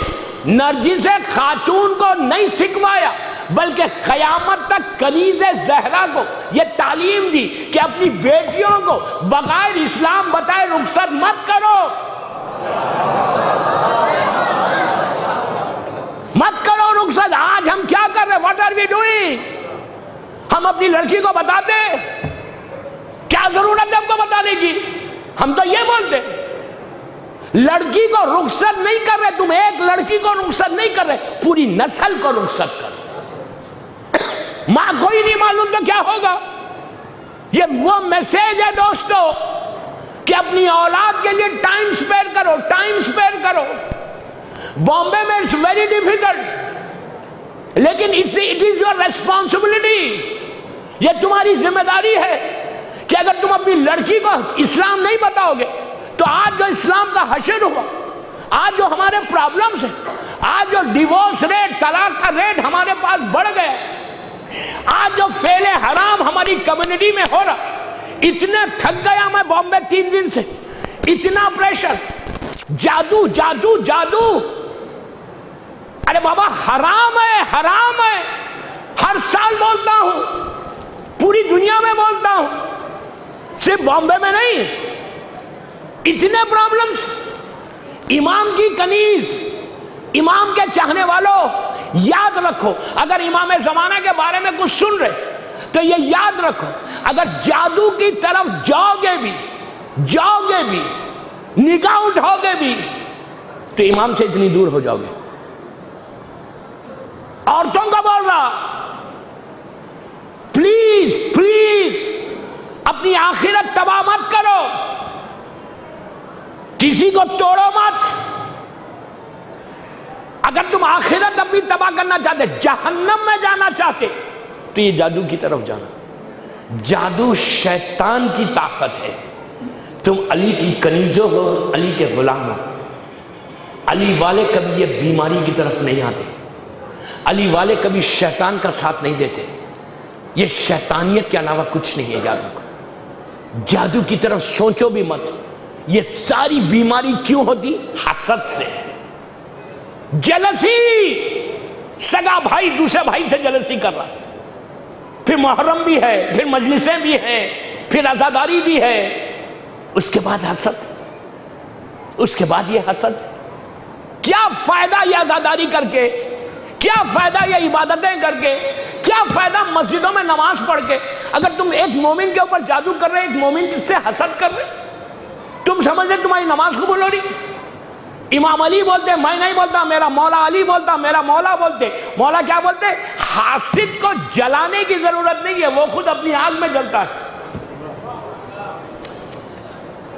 نرجس خاتون کو نہیں سکھوایا، بلکہ قیامت تک کنیز زہرا کو یہ تعلیم دی کہ اپنی بیٹیوں کو بغیر اسلام بتائے رخصت مت کرو، مت کرو رخصت۔ آج ہم کیا کر رہے ہیں؟ What are we doing? ہم اپنی لڑکی کو بتاتے، کیا ضرورت ہے ہم کو بتانے کی؟ ہم تو یہ بولتے لڑکی کو رخصت نہیں کر رہے، تم ایک لڑکی کو رخصت نہیں کر رہے، پوری نسل کو رخصت کر رہے۔ ماں کوئی نہیں معلوم تو کیا ہوگا؟ یہ وہ میسج ہے دوستو کہ اپنی اولاد کے لیے ٹائم سپیئر کرو، ٹائم سپیئر کرو۔ بامبے میں اٹس ویری ڈیفیکلٹ، لیکن اٹ از یور ریسپانسبلٹی، یہ تمہاری ذمہ داری ہے کہ اگر تم اپنی لڑکی کو اسلام نہیں بتاؤ گے تو آج جو اسلام کا حشر ہوا، آج جو ہمارے پرابلمز ہیں، آج جو ڈیورس ریٹ، طلاق کا ریٹ ہمارے پاس بڑھ گیا، آج جو فعل حرام ہماری کمیونٹی میں ہو رہا، اتنے تھک گیا میں بامبے 3 دن سے، اتنا پریشر، جادو جادو جادو، ارے بابا حرام ہے، حرام ہے، ہر سال بولتا ہوں، پوری دنیا میں بولتا ہوں، صرف بامبے میں نہیں، اتنے پرابلمز۔ امام کی کنیز، امام کے چاہنے والوں، یاد رکھو، اگر امام زمانہ کے بارے میں کچھ سن رہے تو یہ یاد رکھو، اگر جادو کی طرف جاؤ گے بھی، نگاہ اٹھاؤ گے بھی تو امام سے اتنی دور ہو جاؤ گے۔ عورتوں کا بول رہا، پلیز پلیز اپنی آخرت تباہ مت کرو، کسی کو توڑو مت. اگر تم آخرت اپنی تباہ کرنا چاہتے, جہنم میں جانا چاہتے, تو یہ جادو کی طرف جانا. جادو شیطان کی طاقت ہے. تم علی کی کنیزوں ہو, علی کے غلام ہو. علی والے کبھی یہ بیماری کی طرف نہیں آتے. علی والے کبھی شیطان کا ساتھ نہیں دیتے. یہ شیطانیت کے علاوہ کچھ نہیں ہے جادو کا. جادو کی طرف سوچو بھی مت. یہ ساری بیماری کیوں ہوتی؟ حسد سے. جلسی. سگا بھائی دوسرے بھائی سے جلسی کر رہا ہے. پھر محرم بھی ہے, پھر مجلسیں بھی ہیں, پھر عزاداری بھی ہے, اس کے بعد حسد, اس کے بعد یہ حسد. کیا فائدہ یہ عزاداری کر کے, کیا فائدہ یہ عبادتیں کر کے, کیا فائدہ مسجدوں میں نماز پڑھ کے, اگر تم ایک مومن کے اوپر جادو کر رہے, ایک مومن سے حسد کر رہے, تم سمجھ رہے تمہاری نماز قبول ہو رہی. امام علی بولتے میں نہیں بولتا, میرا مولا علی بولتا, میرا مولا بولتے. مولا کیا بولتے؟ حاسد کو جلانے کی ضرورت نہیں ہے, وہ خود اپنی آگ میں جلتا ہے.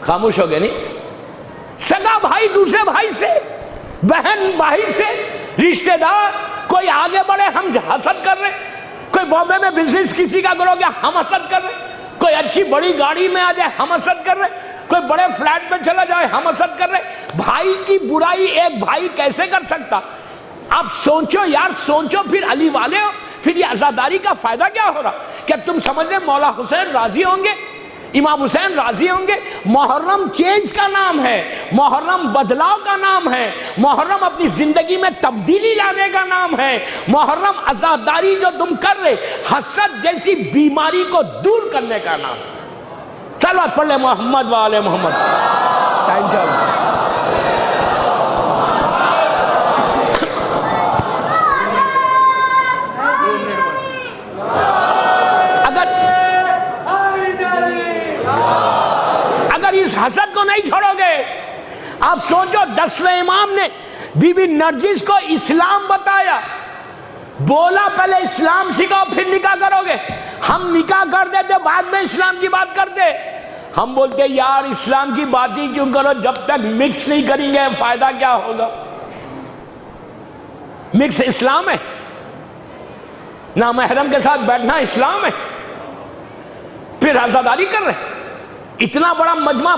خاموش ہو گئے نہیں؟ سگا بھائی دوسرے بھائی سے, بہن بھائی سے, رشتہ دار کوئی آگے بڑھے ہم حسد کر رہے, کوئی بامبے میں بزنس کسی کا کرو گیا ہم حسد کر رہے, کوئی اچھی بڑی گاڑی میں آ جائے ہم حسد کر رہے, کوئی بڑے فلیٹ میں چلا جائے ہم حسد کر رہے. بھائی کی برائی ایک بھائی کیسے کر سکتا؟ آپ سوچو یار, سوچو. پھر علی والے ہو, پھر یہ عزاداری کا فائدہ کیا ہو رہا؟ کیا تم سمجھ رہے مولا حسین راضی ہوں گے, امام حسین راضی ہوں گے؟ محرم چینج کا نام ہے, محرم بدلاؤ کا نام ہے, محرم اپنی زندگی میں تبدیلی لانے کا نام ہے. محرم عزاداری جو تم کر رہے, حسد جیسی بیماری کو دور کرنے کا نام. چلو پڑھ لے محمد والے محمد. ٹائم کیا ہو؟ اگر اس حسد کو نہیں چھوڑو گے, آپ سوچو 10ویں امام نے بی بی نرجس کو اسلام بتایا, بولا پہلے اسلام سکھاؤ پھر نکاح کرو گے. ہم نکاح کر دیتے, بعد میں اسلام کی بات کرتے. ہم بولتے یار اسلام کی بات ہی کیوں کرو, جب تک مکس نہیں کریں گے فائدہ کیا ہوگا. مکس اسلام ہے, نامحرم کے ساتھ بیٹھنا اسلام ہے. پھر عزاداری کر رہے, اتنا بڑا مجمع,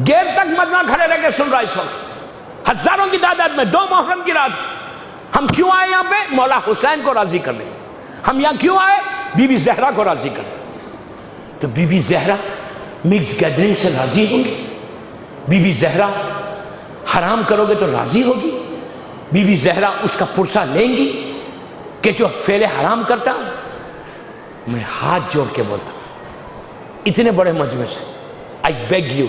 گیر تک مجمع کھڑے رہ کے سن رہا اس وقت, ہزاروں کی تعداد میں. 2 محرم کی رات. ہم کیوں آئے یہاں پہ؟ مولا حسین کو راضی کرنے. ہم یہاں کیوں آئے؟ بی بی زہرا کو راضی کرنے. تو Bibi Zahra mix gathering سے راضی ہوں گی؟ بی بی زہرا حرام کرو گے تو راضی ہوگی؟ بی بی زہرا اس کا پرسہ لیں گی کہ جو فعل حرام کرتا؟ میں ہاتھ جوڑ کے بولتا ہوں اتنے بڑے مجمع سے, I beg you,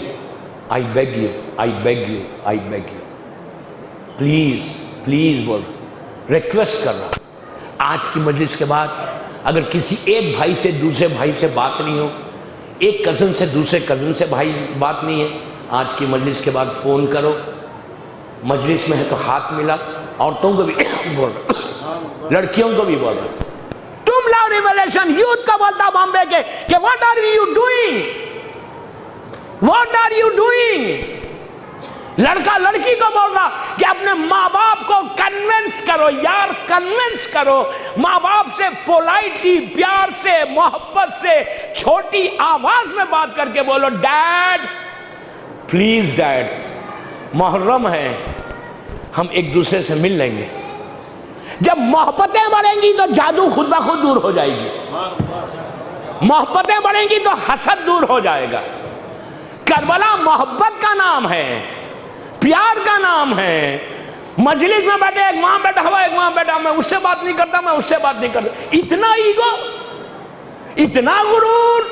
I beg you, I beg you, I beg you, please please بول, ریکویسٹ کر رہا. آج کی مجلس کے بعد اگر کسی ایک بھائی سے دوسرے بھائی سے بات نہیں ہو, ایک کزن سے دوسرے کزن سے بھائی بات نہیں ہے, آج کی مجلس کے بعد فون کرو. مجلس میں ہے تو ہاتھ ملا. عورتوں کو بھی بول رہا, لڑکیوں کو بھی بول رہا. تم لاؤ ریولیشن یوتھ کا بولتا بامبے کے کہ what are you doing, what are you doing. لڑکا لڑکی کو بول رہا کہ اپنے ماں باپ کو کنونس کرو یار, کنونس کرو. ماں باپ سے پولائٹلی, پیار سے, محبت سے, چھوٹی آواز میں بات کر کے بولو ڈیڈ پلیز, ڈیڈ محرم ہے, ہم ایک دوسرے سے مل لیں گے. جب محبتیں بڑھیں گی تو جادو خود بخود دور ہو جائے گی. محبتیں بڑھیں گی تو حسد دور ہو جائے گا. کربلا محبت کا نام ہے, پیار کا نام ہے. مجلس میں بیٹھے, ایک وہاں بیٹھا ہوا, ایک وہاں بیٹھا, میں اس سے بات نہیں کرتا, میں اس سے بات نہیں کرتا. اتنا ایگو, اتنا غرور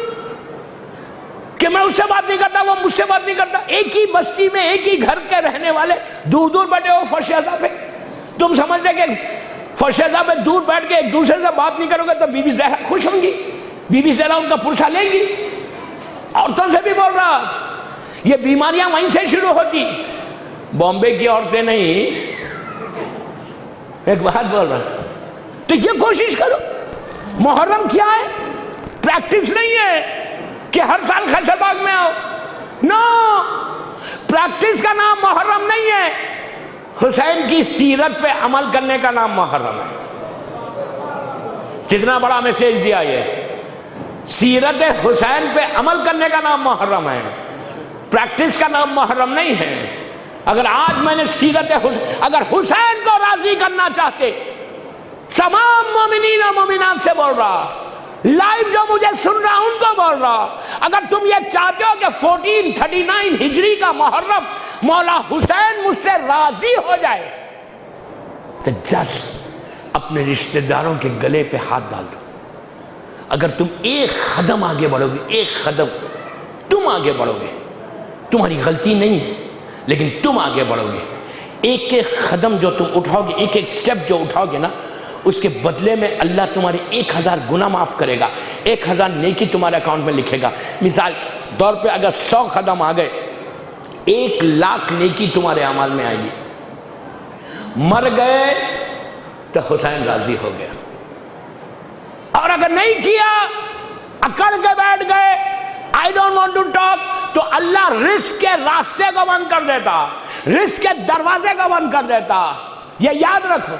کہ میں اس سے بات نہیں کرتا, وہ مجھ سے بات نہیں کرتا. ایک ہی بستی میں, ایک ہی گھر کے رہنے والے دور دور بیٹھے ہو فرش اعضا پہ. تم سمجھتے کہ فرش اعضا پہ دور بیٹھ کے ایک دوسرے سے بات نہیں کرو گے تو بی بی زہرا خوش ہوں گی, بی بی زہرا ان کا پرسہ لیں گی. عورتوں سے بھی بول رہا, یہ بیماریاں وہیں سے شروع ہوتی. بامبے کی عورتیں نہیں, ایک بات بول رہا. تو یہ کوشش کرو. محرم کیا ہے؟ پریکٹس نہیں ہے کہ ہر سال خیسر باغ میں آؤ. نو, پریکٹس کا نام محرم نہیں ہے، حسین کی سیرت پہ عمل کرنے کا نام محرم ہے۔ کتنا بڑا میسج دیا یہ، سیرت حسین پہ عمل کرنے کا نام محرم ہے، پریکٹس کا نام محرم نہیں ہے۔ اگر آج میں نے سیرت حسین، اگر حسین کو راضی کرنا چاہتے، تمام مومنین و مومنات سے بول رہا، لائیو جو مجھے سن رہا ان کو بول رہا، اگر تم یہ چاہتے ہو کہ 1439 ہجری کا محرم مولا حسین مجھ سے راضی ہو جائے، تو جس اپنے رشتہ داروں کے گلے پہ ہاتھ ڈال دو۔ اگر تم ایک قدم آگے بڑھو گے، ایک قدم تم آگے بڑھو گے، تمہاری غلطی نہیں ہے لیکن تم آگے بڑھو گے، ایک ایک قدم جو تم اٹھاؤ گے، ایک ایک سٹیپ جو اٹھاؤ گے نا، اس کے بدلے میں اللہ تمہارے 1000 گناہ معاف کرے گا، 1000 نیکی تمہارے اکاؤنٹ میں لکھے گا۔ مثال طور پہ اگر 100 قدم آ گئے، 1,00,000 نیکی تمہارے اعمال میں آئے گی۔ مر گئے تو حسین راضی ہو گیا، اور اگر نہیں کیا، اکڑ کے بیٹھ گئے، I don't want to talk، تو اللہ رزق کے راستے کو بند کر دیتا، رزق کے دروازے کو بند کر دیتا۔ یہ یاد رکھو۔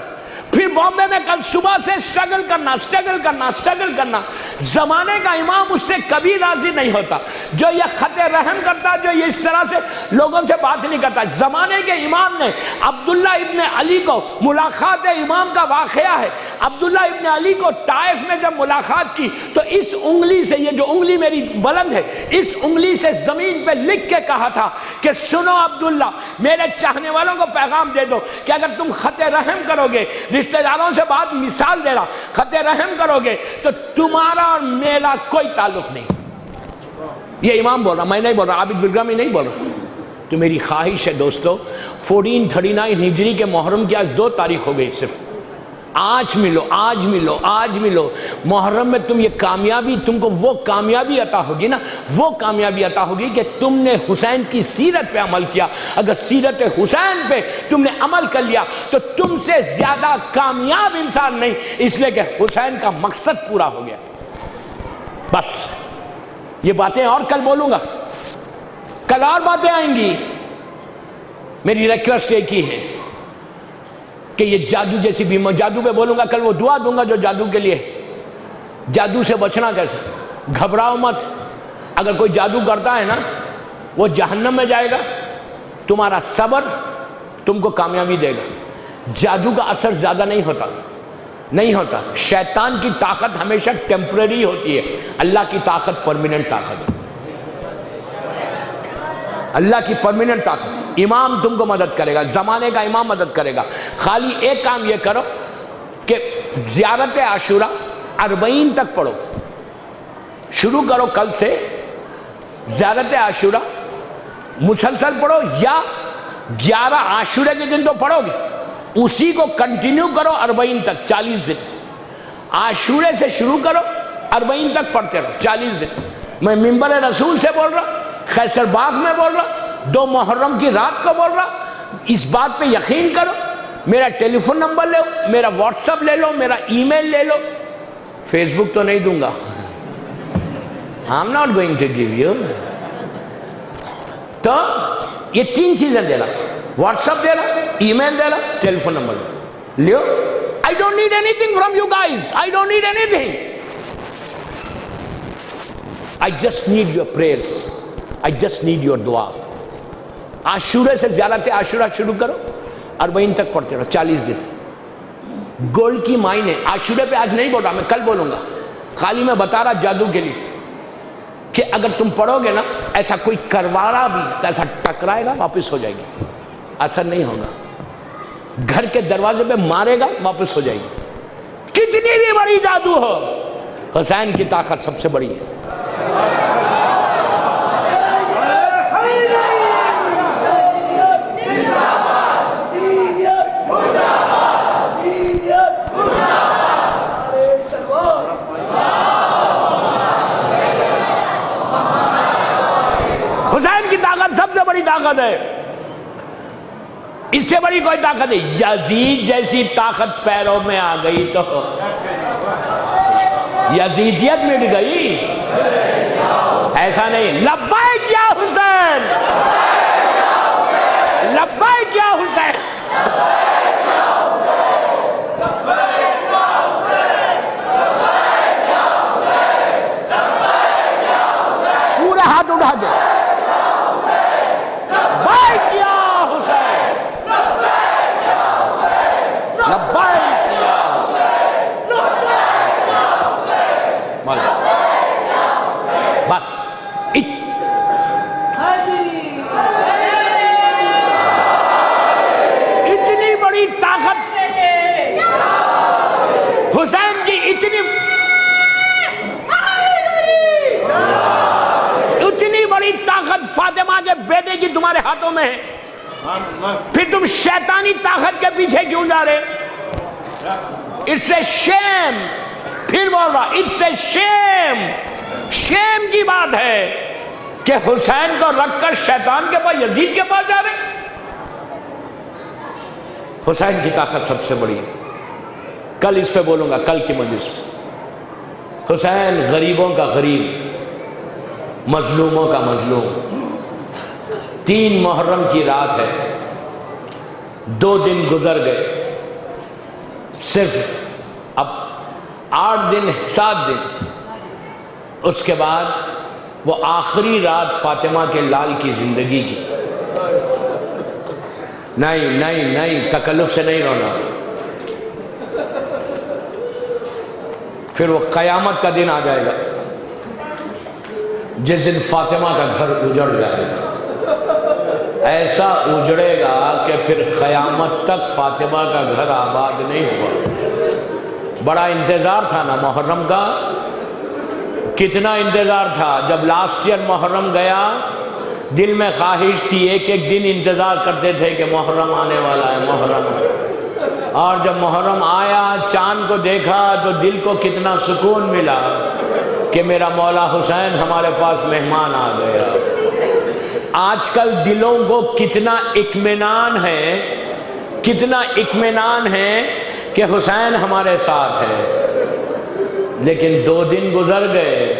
پھر بامبے میں کل صبح سے سٹرگل کرنا، زمانے کا امام اس سے کبھی راضی نہیں ہوتا، جو یہ خط رحم کرتا، جو یہ اس طرح سے لوگوں سے بات نہیں کرتا۔ زمانے کے امام نے عبداللہ ابن علی کو، ملاقات امام کا واقعہ ہے، عبداللہ ابن علی کو طائف میں جب ملاقات کی تو اس انگلی سے، یہ جو انگلی میری بلند ہے، اس انگلی سے زمین پہ لکھ کے کہا تھا کہ سنو عبداللہ، میرے چاہنے والوں کو پیغام دے دو کہ اگر تم خط رحم کرو گے، رشتہ داروں سے بات مثال دے رہا، خط رحم کرو گے تو تمہارا اور میرا کوئی تعلق نہیں۔ یہ امام بول رہا، میں نہیں بول رہا، عابد برگامی نہیں بول رہا۔ تو میری خواہش ہے دوستو، 1439 ہجری کے محرم کی آج 2 تاریخ ہو گئی، صرف آج ملو محرم میں تم یہ کامیابی، تم کو وہ کامیابی عطا ہوگی نا، وہ کامیابی عطا ہوگی کہ تم نے حسین کی سیرت پہ عمل کیا۔ اگر سیرت حسین پہ تم نے عمل کر لیا تو تم سے زیادہ کامیاب انسان نہیں، اس لیے کہ حسین کا مقصد پورا ہو گیا۔ بس یہ باتیں اور کل بولوں گا، کل اور باتیں آئیں گی۔ میری ریکویسٹ ایک ہی ہے کہ یہ جادو جیسی بیماری، جادو پہ بولوں گا کل، وہ دعا دوں گا جو جادو کے لیے، جادو سے بچنا کیسے، گھبراؤ مت۔ اگر کوئی جادو کرتا ہے نا، وہ جہنم میں جائے گا، تمہارا صبر تم کو کامیابی دے گا۔ جادو کا اثر زیادہ نہیں ہوتا، شیطان کی طاقت ہمیشہ ٹیمپرری ہوتی ہے، اللہ کی طاقت پرماننٹ طاقت ہے، اللہ کی پرماننٹ طاقت ہے۔ امام تم کو مدد کرے گا، زمانے کا امام مدد کرے گا۔ خالی ایک کام یہ کرو کہ زیارت عاشورہ 40 تک پڑھو، شروع کرو کل سے زیارت عاشورہ مسلسل پڑھو، یا 11 عاشورہ کے دن تو پڑھو گے، اسی کو کنٹینیو کرو 40 تک، 40 دن۔ عاشورے سے شروع کرو، 40 تک پڑھتے رہو، 40 دن۔ میں منبر رسول سے بول رہا، خیسر باغ میں بول رہا، 2 محرم کی رات کو بول رہا۔ اس بات پہ یقین کرو، میرا ٹیلی فون نمبر لے لو، میرا واٹس ایپ لے لو، میرا ای میل لے لو، فیس بک تو نہیں دوں گا، I'm not going to give you۔ تو یہ 3 چیزیں دے رہا، واٹس ایپ دے رہا، ای میل دے رہا، telephone number leave. I don't need anything from you guys, I don't need anything, I just need your prayers, I just need your دعا۔ عاشورے سے زیارت عاشورہ شروع کرو، 40 تک پڑھتے رہو، 40 دن۔ گولڈ کی مائن ہے۔ عاشورے پہ آج نہیں بول رہا، میں کل بولوں گا، خالی میں بتا رہا جادو کے لیے کہ اگر تم پڑھو گے نا، ایسا کوئی کروارا بھی تو ایسا ٹکرائے گا، واپس ہو جائے گی، اثر نہیں ہوگا۔ گھر کے دروازے پہ مارے گا، واپس ہو جائے گی۔ کتنی بھی بڑی جادو ہو، حسین کی طاقت سب سے بڑی ہے۔ حسین کی طاقت سب سے بڑی طاقت ہے، اس سے بڑی کوئی طاقت نہیں۔ یزید جیسی طاقت پیروں میں آ گئی تو یزیدیت مٹ گئی، ایسا نہیں۔ لبیک یا حسین، میں ہے؟ پھر تم شیطانی طاقت کے پیچھے کیوں جا رہے؟ اٹس اے شیم. پھر بول رہا اٹس اے شیم. شیم کی بات ہے کہ حسین کو رکھ کر شیطان کے پاس، یزید کے پاس جا رہے. حسین کی طاقت سب سے بڑی ہے. کل اس پہ بولوں گا، کل کی مجلس میں. حسین غریبوں کا غریب، مظلوموں کا مظلوم. 3 محرم کی رات ہے، 2 دن گزر گئے، صرف اب 8 دن 7 دن. اس کے بعد وہ آخری رات فاطمہ کے لال کی زندگی کی. نہیں نہیں نہیں، تکلف سے نہیں رونا. پھر وہ قیامت کا دن آ جائے گا جس دن فاطمہ کا گھر اجڑ جائے گا. ایسا اجڑے گا کہ پھر قیامت تک فاطمہ کا گھر آباد نہیں ہوا. بڑا انتظار تھا نا محرم کا، کتنا انتظار تھا. جب لاسٹ ایئر محرم گیا، دل میں خواہش تھی، ایک ایک دن انتظار کرتے تھے کہ محرم آنے والا ہے، محرم. اور جب محرم آیا، چاند کو دیکھا تو دل کو کتنا سکون ملا کہ میرا مولا حسین ہمارے پاس مہمان آ گیا. آج کل دلوں کو کتنا اطمینان ہے، کتنا اطمینان ہے کہ حسین ہمارے ساتھ ہے. لیکن 2 دن گزر گئے،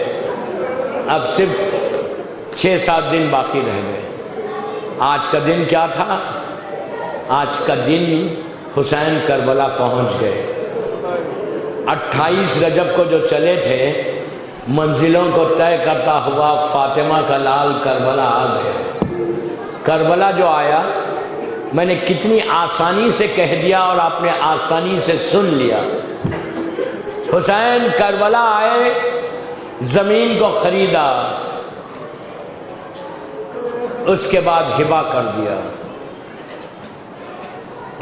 اب صرف 6-7 دن باقی رہ گئے. آج کا دن کیا تھا؟ آج کا دن حسین کربلا پہنچ گئے. 28 رجب کو جو چلے تھے، منزلوں کو طے کرتا ہوا فاطمہ کا لال کربلا آ گیا. کربلا جو آیا، میں نے کتنی آسانی سے کہہ دیا اور آپ نے آسانی سے سن لیا. حسین کربلا آئے، زمین کو خریدا، اس کے بعد ہبہ کر دیا.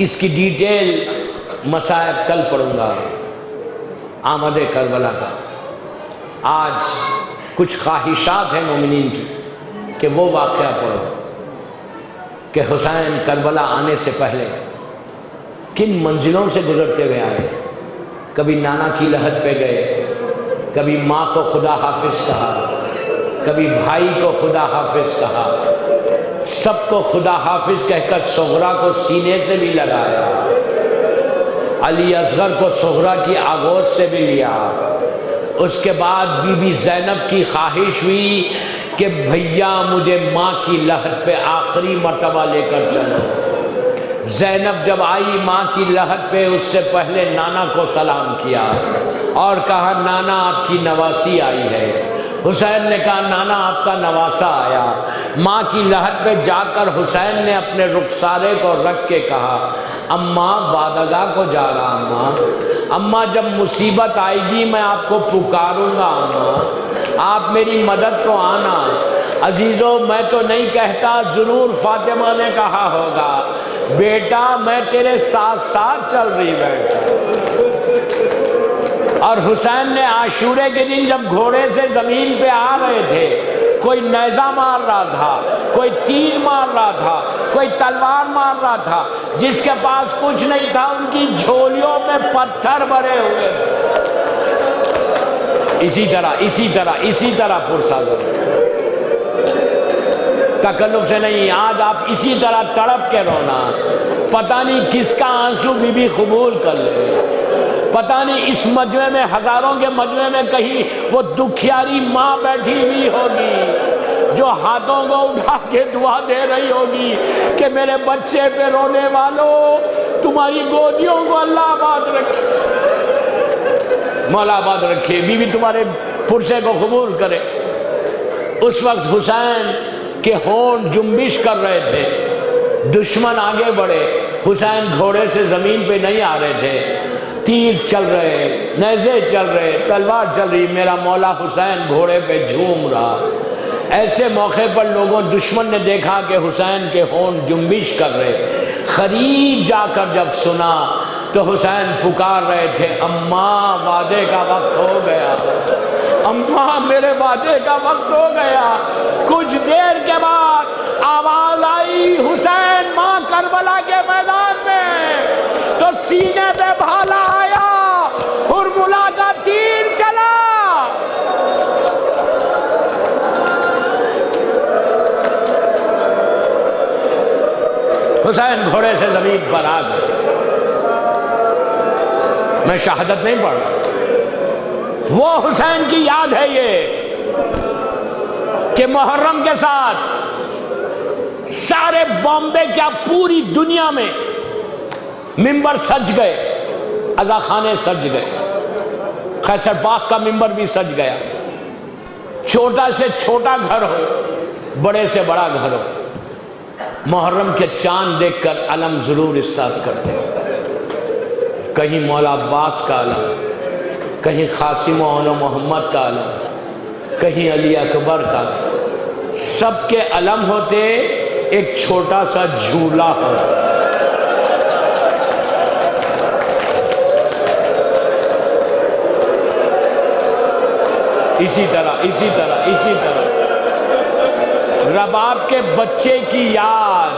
اس کی ڈیٹیل مسائل کل پڑھوں گا. آمد کربلا کا. آج کچھ خواہشات ہیں مومنین کی کہ وہ واقعہ پڑھو کہ حسین کربلا آنے سے پہلے کن منزلوں سے گزرتے ہوئے آئے. کبھی نانا کی لحد پہ گئے، کبھی ماں کو خدا حافظ کہا، کبھی بھائی کو خدا حافظ کہا، سب کو خدا حافظ کہہ کر صغرا کو سینے سے بھی لگایا، علی اصغر کو صغرا کی آغوش سے بھی لیا. اس کے بعد بی بی زینب کی خواہش ہوئی کہ بھیا مجھے ماں کی لحد پہ آخری مرتبہ لے کر چلو. زینب جب آئی ماں کی لحد پہ، اس سے پہلے نانا کو سلام کیا اور کہا نانا آپ کی نواسی آئی ہے. حسین نے کہا نانا آپ کا نواسا آیا. ماں کی لحد پہ جا کر حسین نے اپنے رخسارے کو رکھ کے کہا اماں بادگاہ کو جا رہا. اماں جب مصیبت آئے گی میں آپ کو پکاروں گا. اماں آپ میری مدد کو آنا. عزیزو میں تو نہیں کہتا، ضرور فاطمہ نے کہا ہوگا بیٹا میں تیرے ساتھ ساتھ چل رہی بیٹا. اور حسین نے عاشورے کے دن جب گھوڑے سے زمین پہ آ رہے تھے، کوئی نیزہ مار رہا تھا، کوئی تیر مار رہا تھا، کوئی تلوار مار رہا تھا، جس کے پاس کچھ نہیں تھا ان کی جھولیوں میں پتھر بھرے ہوئے. اسی طرح پرسادر تکلف سے نہیں. آج آپ اسی طرح تڑپ کے رونا. پتہ نہیں کس کا آنسو بی بی قبول کر لے. پتہ نہیں اس مجمع میں، ہزاروں کے مجمع میں کہیں وہ دکھیاری ماں بیٹھی ہوئی ہوگی جو ہاتھوں کو اٹھا کے دعا دے رہی ہوگی کہ میرے بچے پہ رونے والوں تمہاری گودیوں کو اللہ آباد رکھے، مولا آباد رکھے، بیوی تمہارے پرسے کو قبول کرے. اس وقت حسین کے ہونٹ جنبش کر رہے تھے. دشمن آگے بڑھے، حسین گھوڑے سے زمین پہ نہیں آ رہے تھے. تیر چل رہے، نیزے چل رہے، تلوار چل رہی، میرا مولا حسین گھوڑے پہ جھوم رہا. ایسے موقع پر لوگوں دشمن نے دیکھا کہ حسین کے ہونٹ جنبش کر رہے. قریب جا کر جب سنا تو حسین پکار رہے تھے اماں وعدے کا وقت ہو گیا، اماں میرے باجے کا وقت ہو گیا۔ کچھ دیر کے بعد آواز آئی حسین ماں کربلا کے میدان میں، تو سینے پہ بھالا آیا، ہرملا کا تیر چلا۔ حسین گھوڑے سے زمین پر آ گئے۔ میں شہادت نہیں پڑھ رہا، وہ حسین کی یاد ہے یہ کہ محرم کے ساتھ سارے بامبے کیا پوری دنیا میں ممبر سج گئے، عزا خانے سج گئے، قیصر باغ کا ممبر بھی سج گیا۔ چھوٹا سے چھوٹا گھر ہو، بڑے سے بڑا گھر ہو، محرم کے چاند دیکھ کر علم ضرور استاد کرتے ہیں۔ کہیں مولا عباس کا علم، کہیں قاسم و محمد کا علم، کہیں علی اکبر کا، سب کے علم ہوتے، ایک چھوٹا سا جھولا ہو۔ اسی طرح رباب کے بچے کی یاد،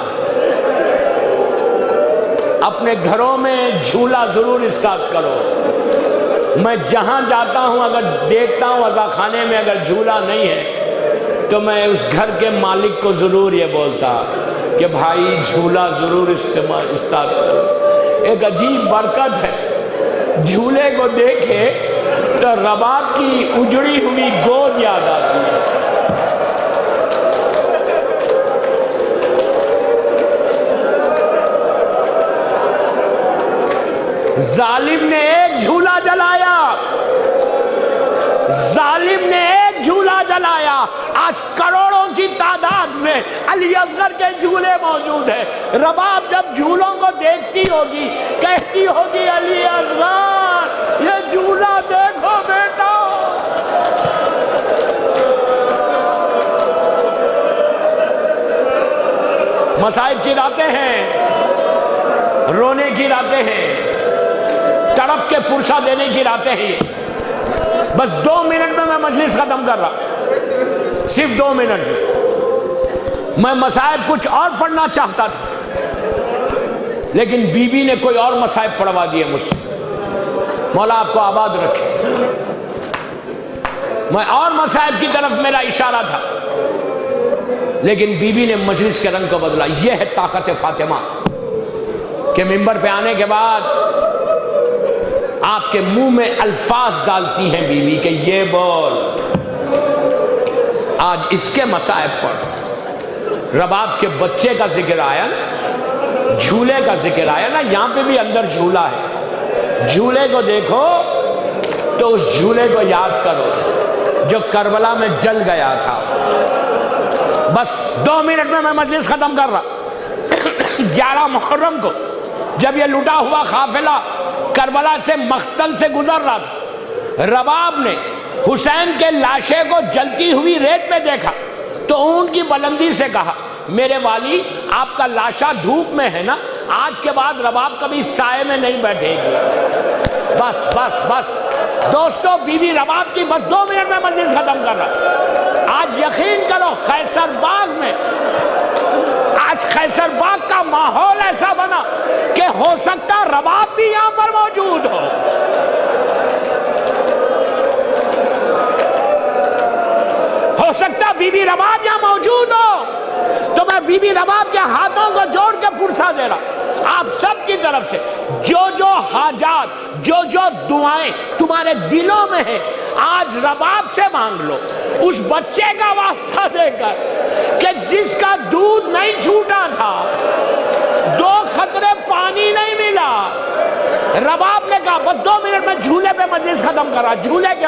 اپنے گھروں میں جھولا ضرور اسٹارٹ کرو۔ میں جہاں جاتا ہوں اگر دیکھتا ہوں عزا خانے میں اگر جھولا نہیں ہے تو میں اس گھر کے مالک کو ضرور یہ بولتا کہ بھائی جھولا ضرور اسٹارٹ کرو۔ ایک عجیب برکت ہے، جھولے کو دیکھے تو رباب کی اجڑی ہوئی گود یاد آتی ہے۔ ظالم نے ایک جھولا جلایا، آج کروڑوں کی تعداد میں علی اصغر کے جھولے موجود ہیں۔ رباب جب جھولوں کو دیکھتی ہوگی کہتی ہوگی علی اصغر یہ جھولا دیکھو بیٹا۔ مصائب کی راتیں ہیں، رونے کی راتیں ہیں، تڑپ کے پرسہ دینے کی راتیں ہیں۔ بس 2 منٹ میں مجلس ختم کر رہا، صرف 2 منٹ میں مصائب کچھ اور پڑھنا چاہتا تھا، لیکن بی بی نے کوئی اور مصائب پڑھوا دیے مجھ سے۔ مولا آپ کو آباد رکھے۔ میں اور مصائب کی طرف میرا اشارہ تھا، لیکن بی بی نے مجلس کے رنگ کو بدلا۔ یہ ہے طاقت فاطمہ کہ ممبر پہ آنے کے بعد آپ کے منہ میں الفاظ ڈالتی ہیں بی بی کہ یہ بول۔ آج اس کے مصائب پر رباب کے بچے کا ذکر آیا نا، جھولے کا ذکر آیا نا، یہاں پہ بھی اندر جھولا ہے۔ جھولے کو دیکھو تو اس جھولے کو یاد کرو جو کربلا میں جل گیا تھا۔ بس 2 منٹ میں مجلس ختم کر رہا۔ 11 محرم کو جب یہ لٹا ہوا قافلہ کربلا سے مقتل سے گزر رہا تھا، رباب نے حسین کے لاشے کو جلتی ہوئی ریت میں دیکھا تو اونٹ کی بلندی سے کہا میرے والی آپ کا لاشا دھوپ میں ہے نا، آج کے بعد رباب کبھی سائے میں نہیں بیٹھے گی۔ بس بس بس دوستو، بی بی رباب کی بس 2 منٹ میں مجلس ختم کر رہا۔ آج یقین کرو قیصر باغ میں، آج قیصر باغ کا ماحول ایسا بنا کہ ہو سکتا رباب بھی یہاں پر موجود ہو۔ ہو سکتا بی بی رباب یہاں موجود ہو۔ تو میں بی بی رباب کے ہاتھوں کو جوڑ کے پرسہ دے رہا، آپ سب کی طرف سے جو حاجات، جو دعائیں تمہارے دلوں میں ہیں، آج رباب سے مانگ لو، اس بچے کا واسطہ دے کر کہ جس کا دودھ نہیں چھوٹا تھا، 2 قطرے پانی نہیں ملا۔ رباب نے کہا بس 2 منٹ میں جھولے پہ مجلس ختم کر رہا، جھولے کے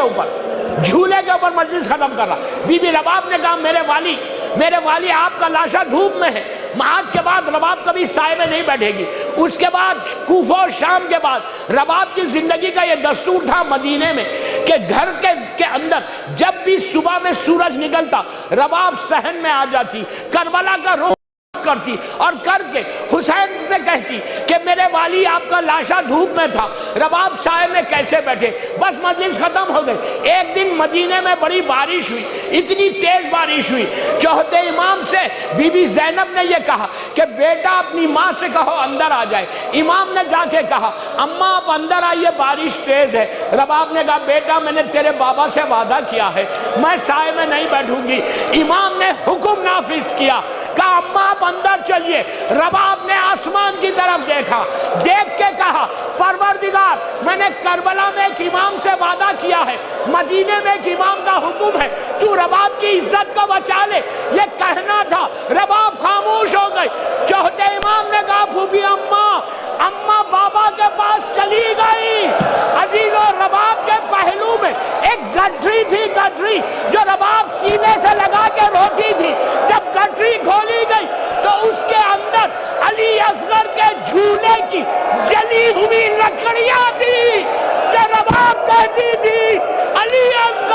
اوپر مجلس ختم کر رہا۔ بی بی رباب نے کہا میرے والی آپ کا لاشا دھوپ میں ہے، آج کے بعد رباب کبھی سائے میں نہیں بیٹھے گی۔ اس کے بعد کوفہ اور شام کے بعد رباب کی زندگی کا یہ دستور تھا مدینے میں کہ گھر کے اندر جب بھی صبح میں سورج نکلتا رباب صحن میں آ جاتی، کربلا کا رخ کرتی اور کر کے حسین سے کہتی کہ میرے والی آپ کا لاشا دھوپ میں تھا، رباب سائے میں کیسے بیٹھے؟ بس مجلس ختم ہو گئی۔ ایک دن مدینے میں بڑی بارش ہوئی، اتنی تیز بارش ہوئی، چوتھے امام سے بی بی زینب نے یہ کہا کہ بیٹا اپنی ماں سے کہو اندر آ جائے۔ امام نے جا کے کہا اماں آپ اندر آئیے، بارش تیز ہے۔ رباب نے کہا بیٹا میں نے تیرے بابا سے وعدہ کیا ہے میں سائے میں نہیں بیٹھوں گی۔ امام نے حکم نافذ کیا، کہا اماں آپ اندر چلیے۔ رباب نے آسمان کی طرف دیکھا، دیکھ کے کہا پروردگار میں نے کربلا میں ایک امام سے وعدہ کیا ہے، مدینے میں ایک امام کا حکم ہے، تو رباب کی عزت کو بچا لے، یہ کہنا تھا۔ رباب خاموش ہو گئی۔ چوتھے امام نے کہا پھوپھی اماں بابا کے پاس چلی گئی۔ عزیزو رباب کے پہلو میں ایک گٹری تھی، گٹری جو رباب سینے سے لگا کے روتی تھی، جب گٹری کھولی گئی تو اس کے اندر علی اصغر کے جھولے کی جلی ہوئی لکڑیاں تھی، جو رباب کہتی تھی علی اصغر